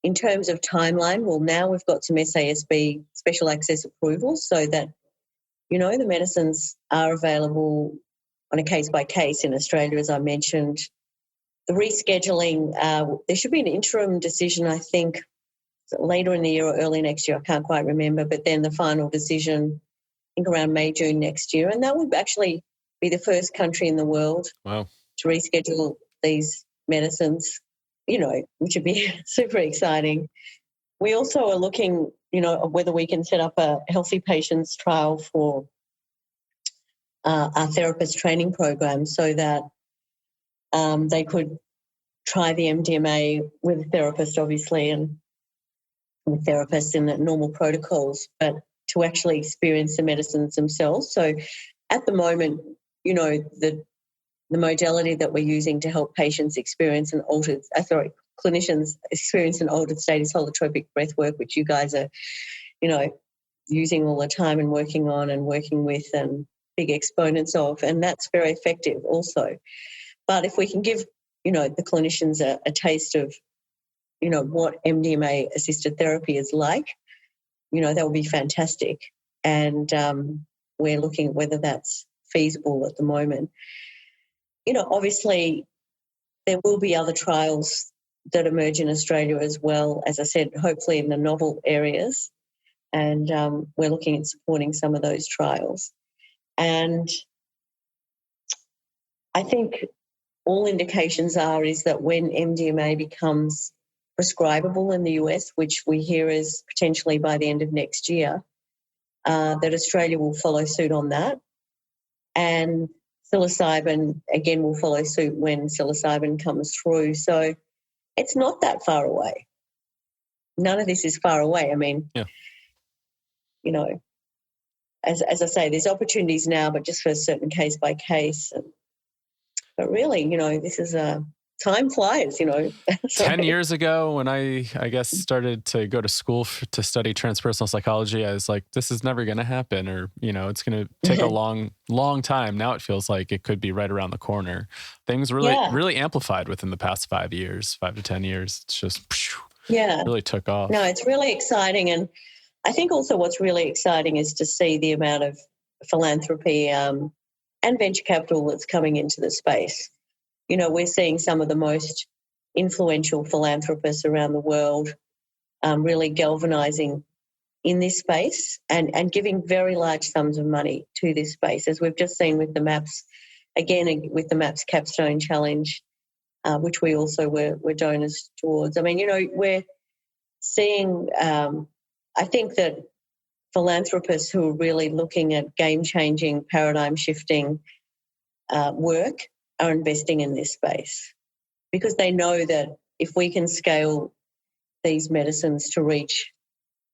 in terms of timeline, well, now we've got some SASB special access approvals so that, the medicines are available on a case-by-case in Australia, as I mentioned. The rescheduling, there should be an interim decision, I think, later in the year or early next year. I can't quite remember, but then the final decision, I think around May, June next year. And that would actually be the first country in the world to reschedule these medicines, which would be super exciting. We also are looking, whether we can set up a healthy patients trial for our therapist training program so that they could try the MDMA with a therapist, obviously, and with therapists in the normal protocols, but to actually experience the medicines themselves. So at the moment, the modality that we're using to help patients experience an altered, clinicians experience an altered state is holotropic breath work, which you guys are, using all the time and working on and working with and big exponents of, and that's very effective also. But if we can give, the clinicians a taste of, what MDMA-assisted therapy is like, that would be fantastic. And we're looking at whether that's feasible at the moment. Obviously there will be other trials that emerge in Australia as well, as I said, hopefully in the novel areas. And we're looking at supporting some of those trials. And I think all indications is that when MDMA becomes prescribable in the US, which we hear is potentially by the end of next year, that Australia will follow suit on that. And psilocybin, again, will follow suit when psilocybin comes through. So it's not that far away. None of this is far away. I mean, as I say, there's opportunities now, but just for a certain case by case. But really, this is time flies, 10 years ago when I guess started to go to school to study transpersonal psychology, I was like, this is never going to happen, or, it's going to take a long time. Now it feels like it could be right around the corner. Things really amplified within the past 5 to 10 years. It's just really took off. No, it's really exciting. And I think also what's really exciting is to see the amount of philanthropy and venture capital that's coming into the space. We're seeing some of the most influential philanthropists around the world really galvanizing in this space and giving very large sums of money to this space, as we've just seen with the MAPS, again, with the MAPS Capstone Challenge, which we also were donors towards. I mean, we're seeing, I think that philanthropists who are really looking at game-changing, paradigm-shifting work are investing in this space because they know that if we can scale these medicines to reach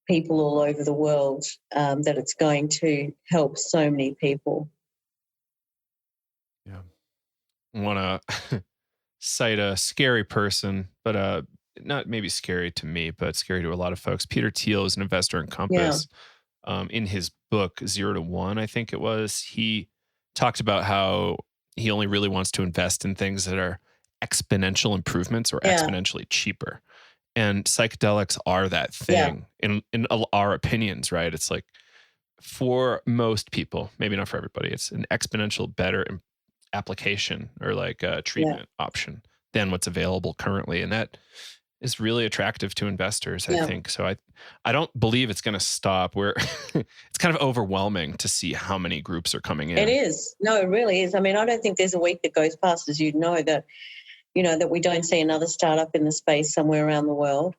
people all over the world, that it's going to help so many people. Yeah. I want to cite a scary person, but not maybe scary to me, but scary to a lot of folks. Peter Thiel is an investor in Compass. In his book, 0 to 1, I think it was, he talked about how he only really wants to invest in things that are exponential improvements or exponentially cheaper. And psychedelics are that thing in our opinions, right? It's like for most people, maybe not for everybody, it's an exponential better application or like a treatment option than what's available currently. And that is really attractive to investors, I think. So I don't believe it's going to stop. It's kind of overwhelming to see how many groups are coming in. It is. No, it really is. I mean, I don't think there's a week that goes past, as you know, that we don't see another startup in the space somewhere around the world.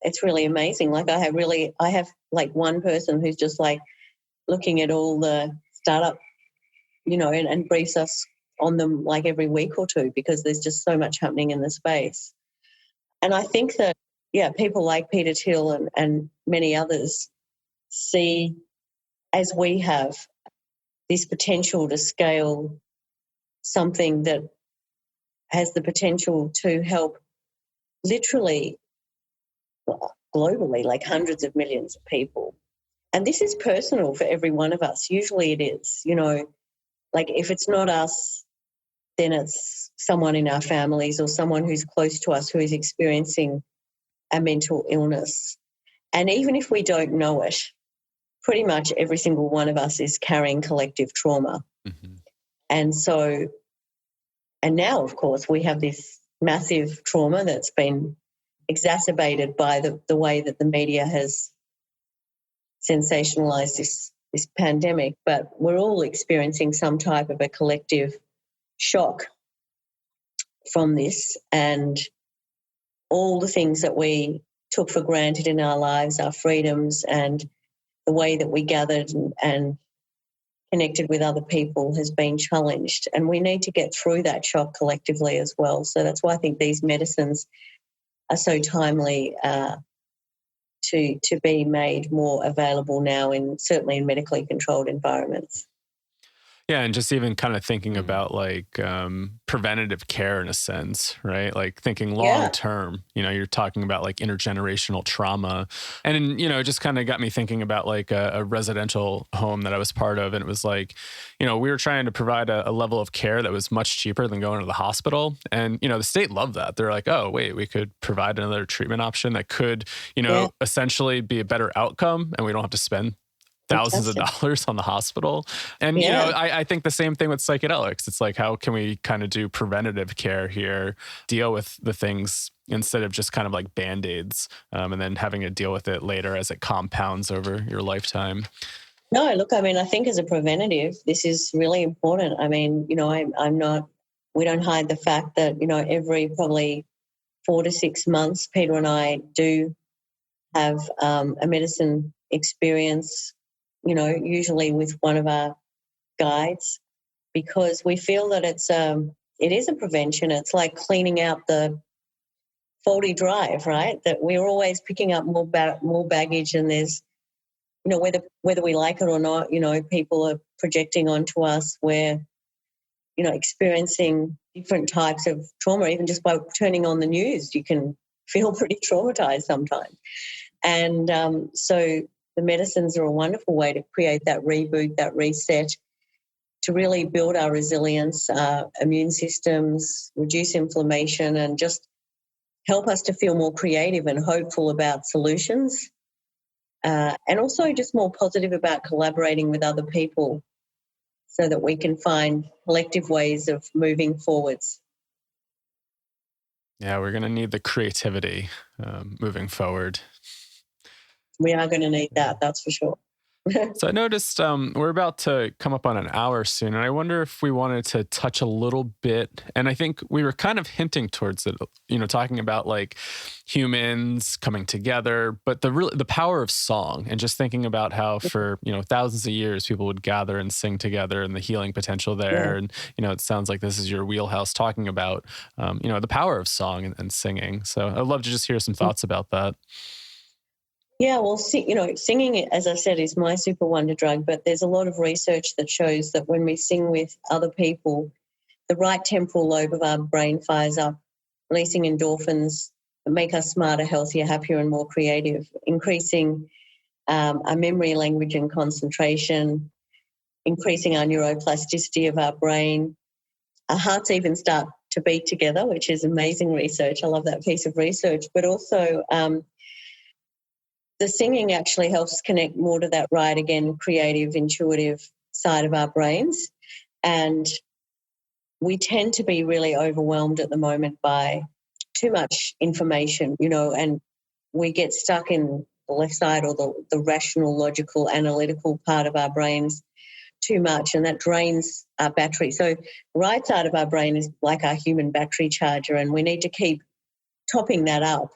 It's really amazing. Like I have like one person who's just like looking at all the startup, and briefs us on them like every week or two because there's just so much happening in the space. And I think that, people like Peter Thiel and many others see, as we have, this potential to scale something that has the potential to help literally globally, like hundreds of millions of people. And this is personal for every one of us. Usually it is, like if it's not us, then it's someone in our families or someone who's close to us who is experiencing a mental illness. And even if we don't know it, pretty much every single one of us is carrying collective trauma. Mm-hmm. And now, of course, we have this massive trauma that's been exacerbated by the way that the media has sensationalized this pandemic. But we're all experiencing some type of a collective shock from this, and all the things that we took for granted in our lives, our freedoms and the way that we gathered and connected with other people has been challenged, and we need to get through that shock collectively as well. So that's why I think these medicines are so timely to be made more available now, certainly in medically controlled environments. Yeah, and just even kind of thinking about like preventative care in a sense, right? Like thinking long term, you're talking about like intergenerational trauma. And, it just kind of got me thinking about like a residential home that I was part of. And it was like, we were trying to provide a level of care that was much cheaper than going to the hospital. And, the state loved that. They're like, oh, wait, we could provide another treatment option that could, essentially be a better outcome, and we don't have to spend thousands of dollars on the hospital. And, I think the same thing with psychedelics. It's like, how can we kind of do preventative care here, deal with the things instead of just kind of like Band-Aids, and then having to deal with it later as it compounds over your lifetime. No, look, I mean, I think as a preventative, this is really important. I mean, we don't hide the fact that, every probably 4 to 6 months, Peter and I do have a medicine experience, usually with one of our guides, because we feel that it is a prevention. It's like cleaning out the faulty drive, right? That we're always picking up more baggage, and there's, whether we like it or not, people are projecting onto us. We're, experiencing different types of trauma. Even just by turning on the news, you can feel pretty traumatized sometimes. And so the medicines are a wonderful way to create that reboot, that reset, to really build our resilience, immune systems, reduce inflammation, and just help us to feel more creative and hopeful about solutions, and also just more positive about collaborating with other people so that we can find collective ways of moving forwards. Yeah, we're going to need the creativity moving forward. We are going to need that, that's for sure. So I noticed we're about to come up on an hour soon, and I wonder if we wanted to touch a little bit, and I think we were kind of hinting towards it, talking about like humans coming together, but the power of song, and just thinking about how for, thousands of years people would gather and sing together, and the healing potential there. And, it sounds like this is your wheelhouse, talking about, the power of song and singing. So I'd love to just hear some thoughts about that. Yeah, well, singing, as I said, is my super wonder drug, but there's a lot of research that shows that when we sing with other people, the right temporal lobe of our brain fires up, releasing endorphins that make us smarter, healthier, happier, and more creative, increasing our memory, language, and concentration, increasing our neuroplasticity of our brain. Our hearts even start to beat together, which is amazing research. I love that piece of research. But also the singing actually helps connect more to that right, again, creative, intuitive side of our brains. And we tend to be really overwhelmed at the moment by too much information, and we get stuck in the left side, or the rational, logical, analytical part of our brains too much, and that drains our battery. So the right side of our brain is like our human battery charger, and we need to keep topping that up.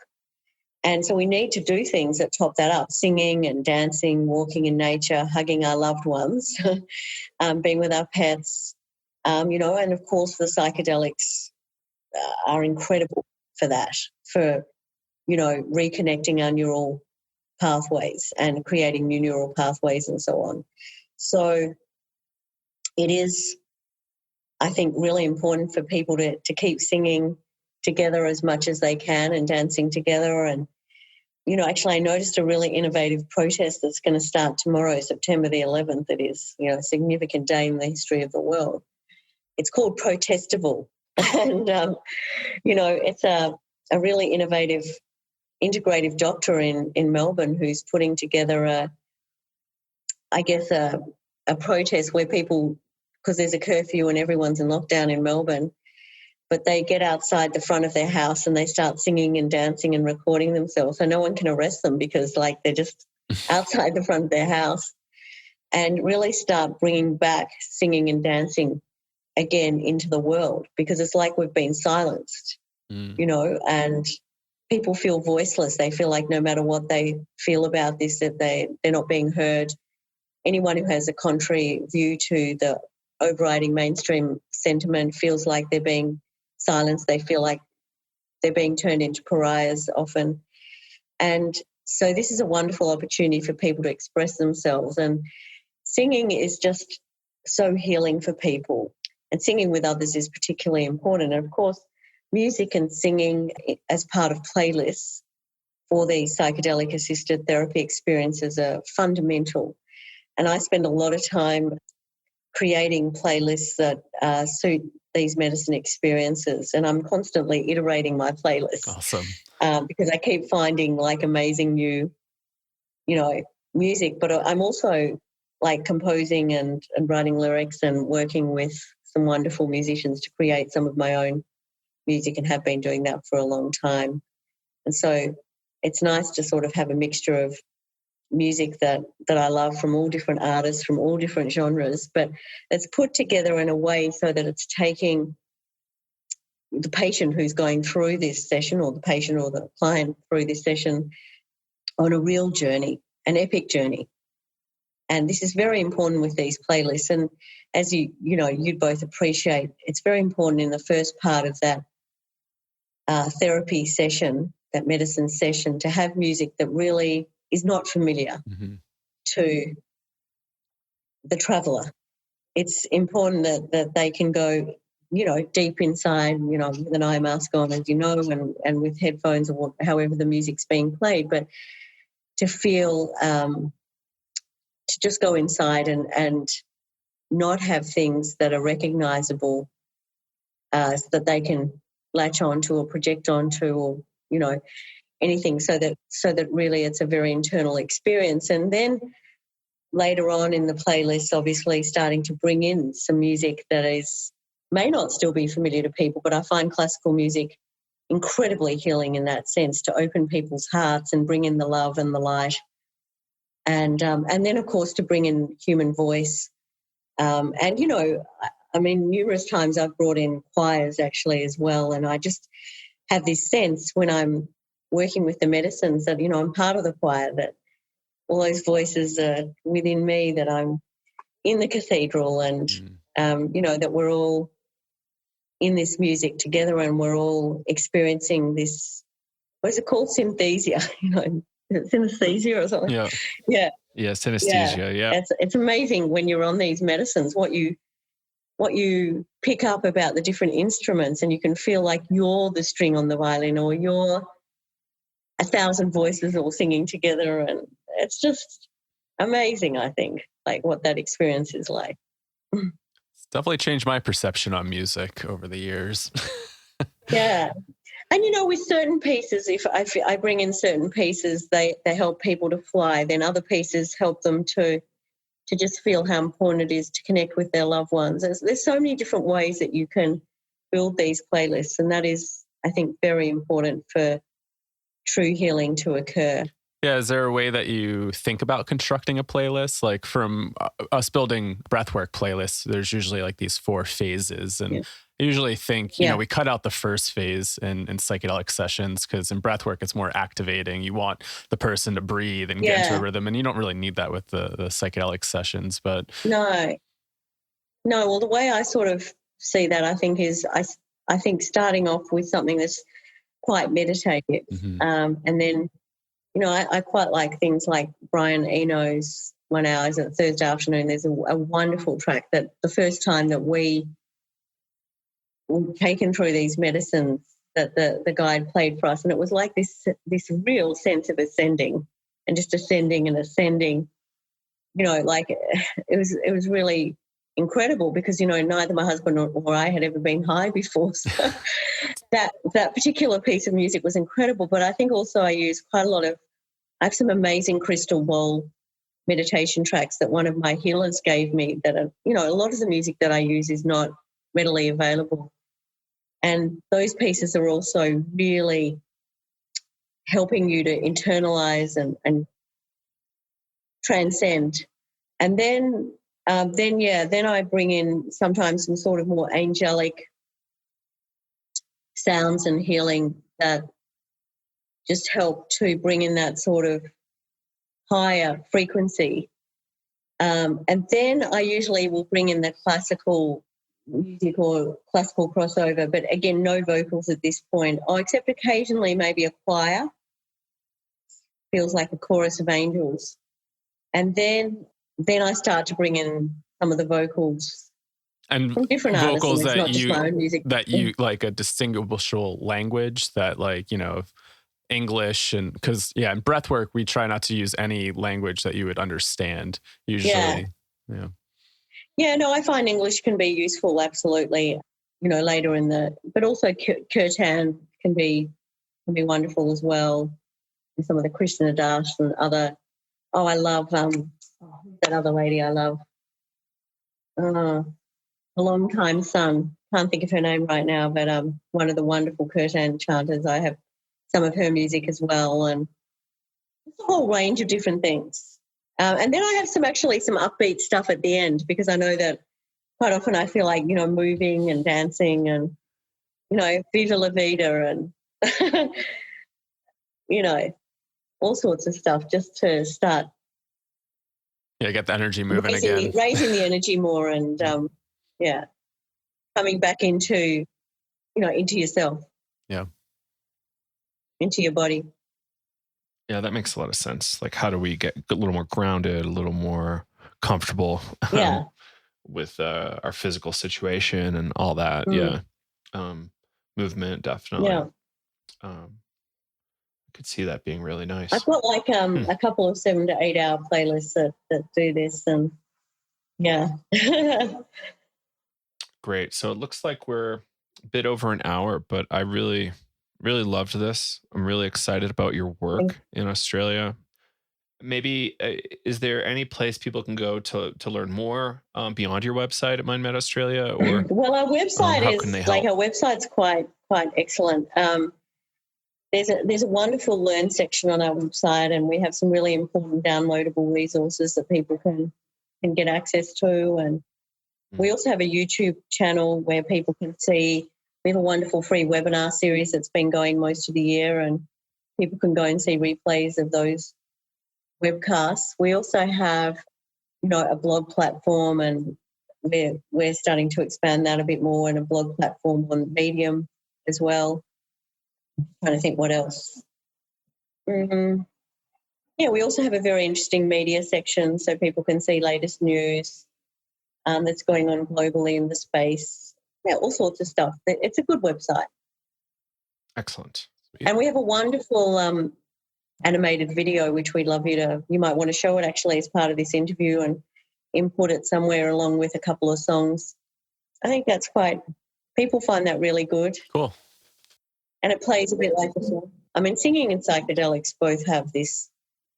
And so we need to do things that top that up: singing and dancing, walking in nature, hugging our loved ones, being with our pets, and of course the psychedelics are incredible for that, for, reconnecting our neural pathways and creating new neural pathways and so on. So it is, I think, really important for people to keep singing together as much as they can and dancing together. And, actually I noticed a really innovative protest that's going to start tomorrow, September the 11th. It is, a significant day in the history of the world. It's called Protestival. And, it's a really innovative, integrative doctor in Melbourne who's putting together a protest where people, because there's a curfew and everyone's in lockdown in Melbourne, but they get outside the front of their house and they start singing and dancing and recording themselves. So no one can arrest them because they're just outside the front of their house, and really start bringing back singing and dancing again into the world, because it's like we've been silenced, and people feel voiceless. They feel like no matter what they feel about this, that they're not being heard. anyone who has a contrary view to the overriding mainstream sentiment feels like they're being silenced. They feel like they're being turned into pariahs often. And so this is a wonderful opportunity for people to express themselves. And singing is just so healing for people. And singing with others is particularly important. And of course, music and singing as part of playlists for these psychedelic assisted therapy experiences are fundamental. And I spend a lot of time creating playlists that suit these medicine experiences. And I'm constantly iterating my playlists. Awesome. Because I keep finding like amazing new, music. But I'm also like composing and writing lyrics and working with some wonderful musicians to create some of my own music, and have been doing that for a long time. And so it's nice to sort of have a mixture of music that I love from all different artists, from all different genres, but it's put together in a way so that it's taking the patient who's going through this session, or the patient or the client through this session, on a real journey, an epic journey. And this is very important with these playlists. And as you'd both appreciate, it's very important in the first part of that therapy session, that medicine session, to have music that really is not familiar to the traveller. It's important that they can go, deep inside, with an eye mask on, as and with headphones or however the music's being played, but to feel, to just go inside and not have things that are recognisable so that they can latch onto or project onto, or, anything, so that really it's a very internal experience. And then later on in the playlist, obviously starting to bring in some music that may not still be familiar to people, but I find classical music incredibly healing in that sense, to open people's hearts and bring in the love and the light. And then, of course, to bring in human voice. Numerous times I've brought in choirs actually as well, and I just have this sense when I'm working with the medicines that, I'm part of the choir, that all those voices are within me, that I'm in the cathedral, and, that we're all in this music together, and we're all experiencing this, what is it called? Synthesia, synesthesia or something. Yeah. Yeah. Yeah, synesthesia, yeah. It's amazing when you're on these medicines, what you pick up about the different instruments, and you can feel like you're the string on the violin, or you're 1,000 voices all singing together, and it's just amazing, I think, like what that experience is like. It's definitely changed my perception on music over the years. Yeah. And, with certain pieces, if I bring in certain pieces, they help people to fly. Then other pieces help them to just feel how important it is to connect with their loved ones. There's so many different ways that you can build these playlists, and that is, I think, very important for true healing to occur. Yeah, is there a way that you think about constructing a playlist? Like from us building breathwork playlists, there's usually like these 4 phases. And I usually think, we cut out the first phase in psychedelic sessions, because in breathwork, it's more activating. You want the person to breathe and get into a rhythm, and you don't really need that with the psychedelic sessions. But No, well, the way I sort of see that, I think, is I think starting off with something that's quite meditative, and then, I quite like things like Brian Eno's 1 Hour at Thursday afternoon. There's a wonderful track that the first time that we were taken through these medicines, that the guide played for us, and it was like this real sense of ascending, and just ascending and ascending. Like it was really incredible, because neither my husband or I had ever been high before, so that particular piece of music was incredible. But I think also I use quite a lot of, I have some amazing crystal bowl meditation tracks that one of my healers gave me, that are, a lot of the music that I use is not readily available, and those pieces are also really helping you to internalize and transcend. And then I bring in sometimes some sort of more angelic sounds and healing that just help to bring in that sort of higher frequency And then I usually will bring in the classical music or classical crossover, but again, no vocals at this point. Oh, except occasionally maybe a choir. Feels like a chorus of angels. And then I start to bring in some of the vocals and from different vocals artists. It's not just my own music. That you like a distinguishable language that, like, you know, English, and because in breath work we try not to use any language that you would understand usually. No, I find English can be useful, absolutely, you know, later in but also kirtan can be wonderful as well, and some of the Krishna Das and other. I love that other lady I love, a long time son, can't think of her name right now, but one of the wonderful kirtan chanters. I have some of her music as well, and it's a whole range of different things. And then I have some upbeat stuff at the end, because I know that quite often I feel like, you know, moving and dancing and, you know, Viva La Vida and, you know, all sorts of stuff just to start. Get the energy moving again. Raising the energy more and, coming back into, you know, into yourself. Yeah. Into your body. Yeah, that makes a lot of sense. Like, how do we get a little more grounded, a little more comfortable with our physical situation and all that? Movement, definitely. I could see that being really nice. I've got like a couple of 7 to 8 hour playlists that do this, and Great. So it looks like we're a bit over an hour, but I really, really loved this. I'm really excited about your work in Australia. Maybe is there any place people can go to learn more beyond your website at MindMed Australia? Or well, our website our website's quite excellent. There's a wonderful learn section on our website, and we have some really important downloadable resources that people can get access to. And we also have a YouTube channel where people can see. We have a wonderful free webinar series that's been going most of the year, and people can go and see replays of those webcasts. We also have, you know, a blog platform, and we're starting to expand that a bit more, and a blog platform on Medium as well. I'm trying to think what else. We also have a very interesting media section, so people can see latest news that's going on globally in the space. All sorts of stuff. It's a good website. Excellent. Sweet. And we have a wonderful animated video, which we'd love you might want to show it actually as part of this interview and input it somewhere along with a couple of songs. I think people find that really good. Cool. And it plays a bit like a song. I mean, singing and psychedelics both have this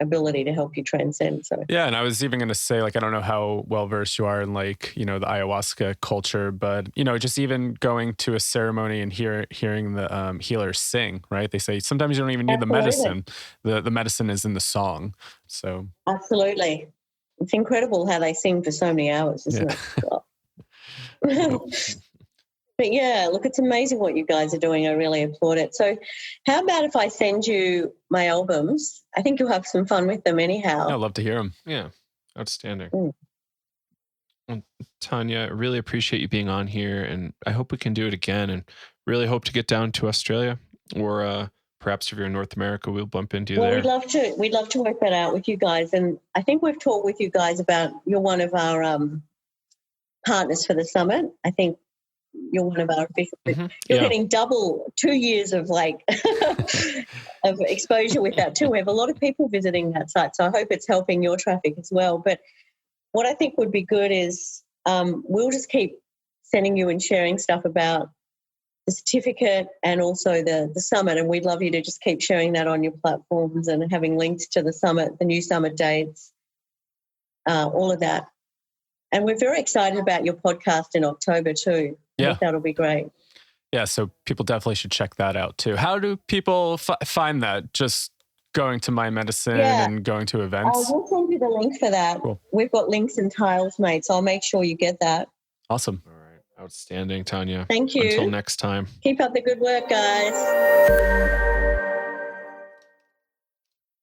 ability to help you transcend. So and I was even going to say, like, I don't know how well versed you are in, like, you know, the ayahuasca culture, but, you know, just even going to a ceremony and hearing the healers sing, right? They say sometimes you don't even need the medicine. The medicine is in the song. So absolutely, it's incredible how they sing for so many hours, isn't it? But look, it's amazing what you guys are doing. I really applaud it. So how about if I send you my albums? I think you'll have some fun with them anyhow. I'd love to hear them. Yeah, outstanding. Well, Tania, I really appreciate you being on here, and I hope we can do it again, and really hope to get down to Australia, or perhaps if you're in North America, we'll bump into you there. We'd love to work that out with you guys. And I think we've talked with you guys about, you're one of our partners for the summit. I think you're one of our official. You're getting double 2 years of of exposure with that too. We have a lot of people visiting that site, so I hope it's helping your traffic as well. But what I think would be good is we'll just keep sending you and sharing stuff about the certificate and also the summit, and we'd love you to just keep sharing that on your platforms and having links to the summit, the new summit dates, all of that. And we're very excited about your podcast in October too. I think that'll be great. Yeah, so people definitely should check that out too. How do people find that? Just going to My Medicine and going to events? We'll send you the link for that. Cool. We've got links and tiles, mate, so I'll make sure you get that. Awesome. All right. Outstanding, Tania. Thank you. Until next time. Keep up the good work, guys.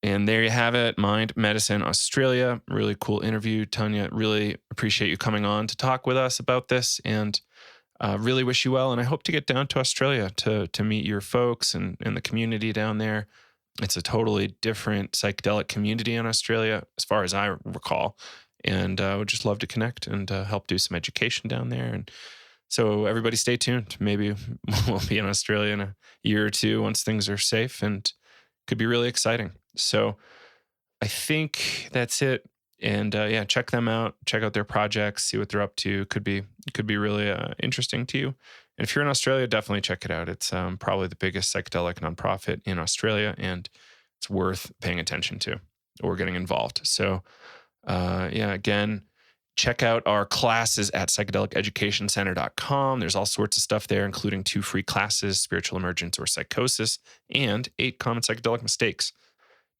And there you have it, Mind Medicine Australia. Really cool interview. Tania, really appreciate you coming on to talk with us about this, and really wish you well. And I hope to get down to Australia to meet your folks and the community down there. It's a totally different psychedelic community in Australia, as far as I recall. And I would just love to connect and help do some education down there. And so everybody stay tuned. Maybe we'll be in Australia in a year or two once things are safe, and could be really exciting. So I think that's it. And yeah, check them out. Check out their projects. See what they're up to. Could be really interesting to you. And if you're in Australia, definitely check it out. It's probably the biggest psychedelic nonprofit in Australia, and it's worth paying attention to or getting involved. So yeah, again, check out our classes at psychedeliceducationcenter.com. There's all sorts of stuff there, including 2 free classes, spiritual emergence or psychosis, and 8 common psychedelic mistakes.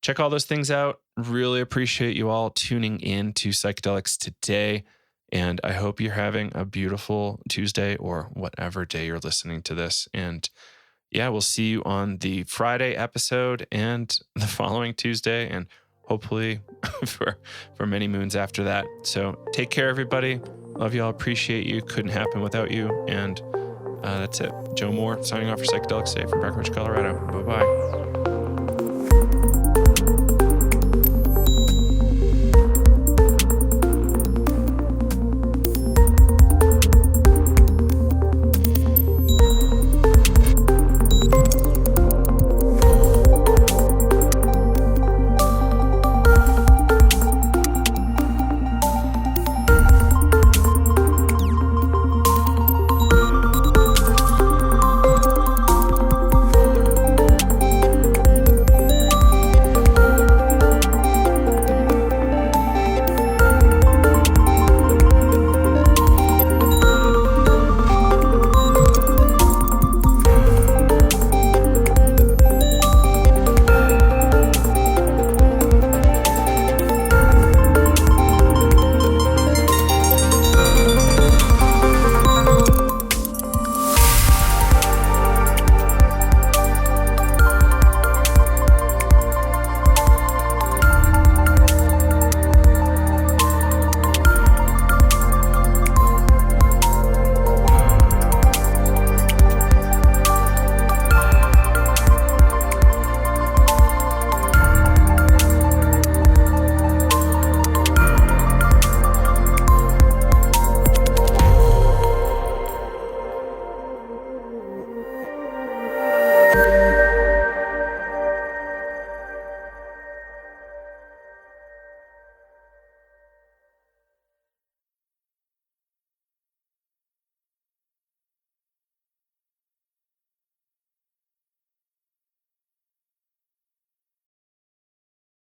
Check all those things out. Really appreciate you all tuning in to Psychedelics Today. And I hope you're having a beautiful Tuesday or whatever day you're listening to this. And yeah, we'll see you on the Friday episode and the following Tuesday, and hopefully for many moons after that. So take care, everybody. Love you all. Appreciate you. Couldn't happen without you. And that's it. Joe Moore signing off for Psychedelics Today from Breckenridge, Colorado. Bye-bye.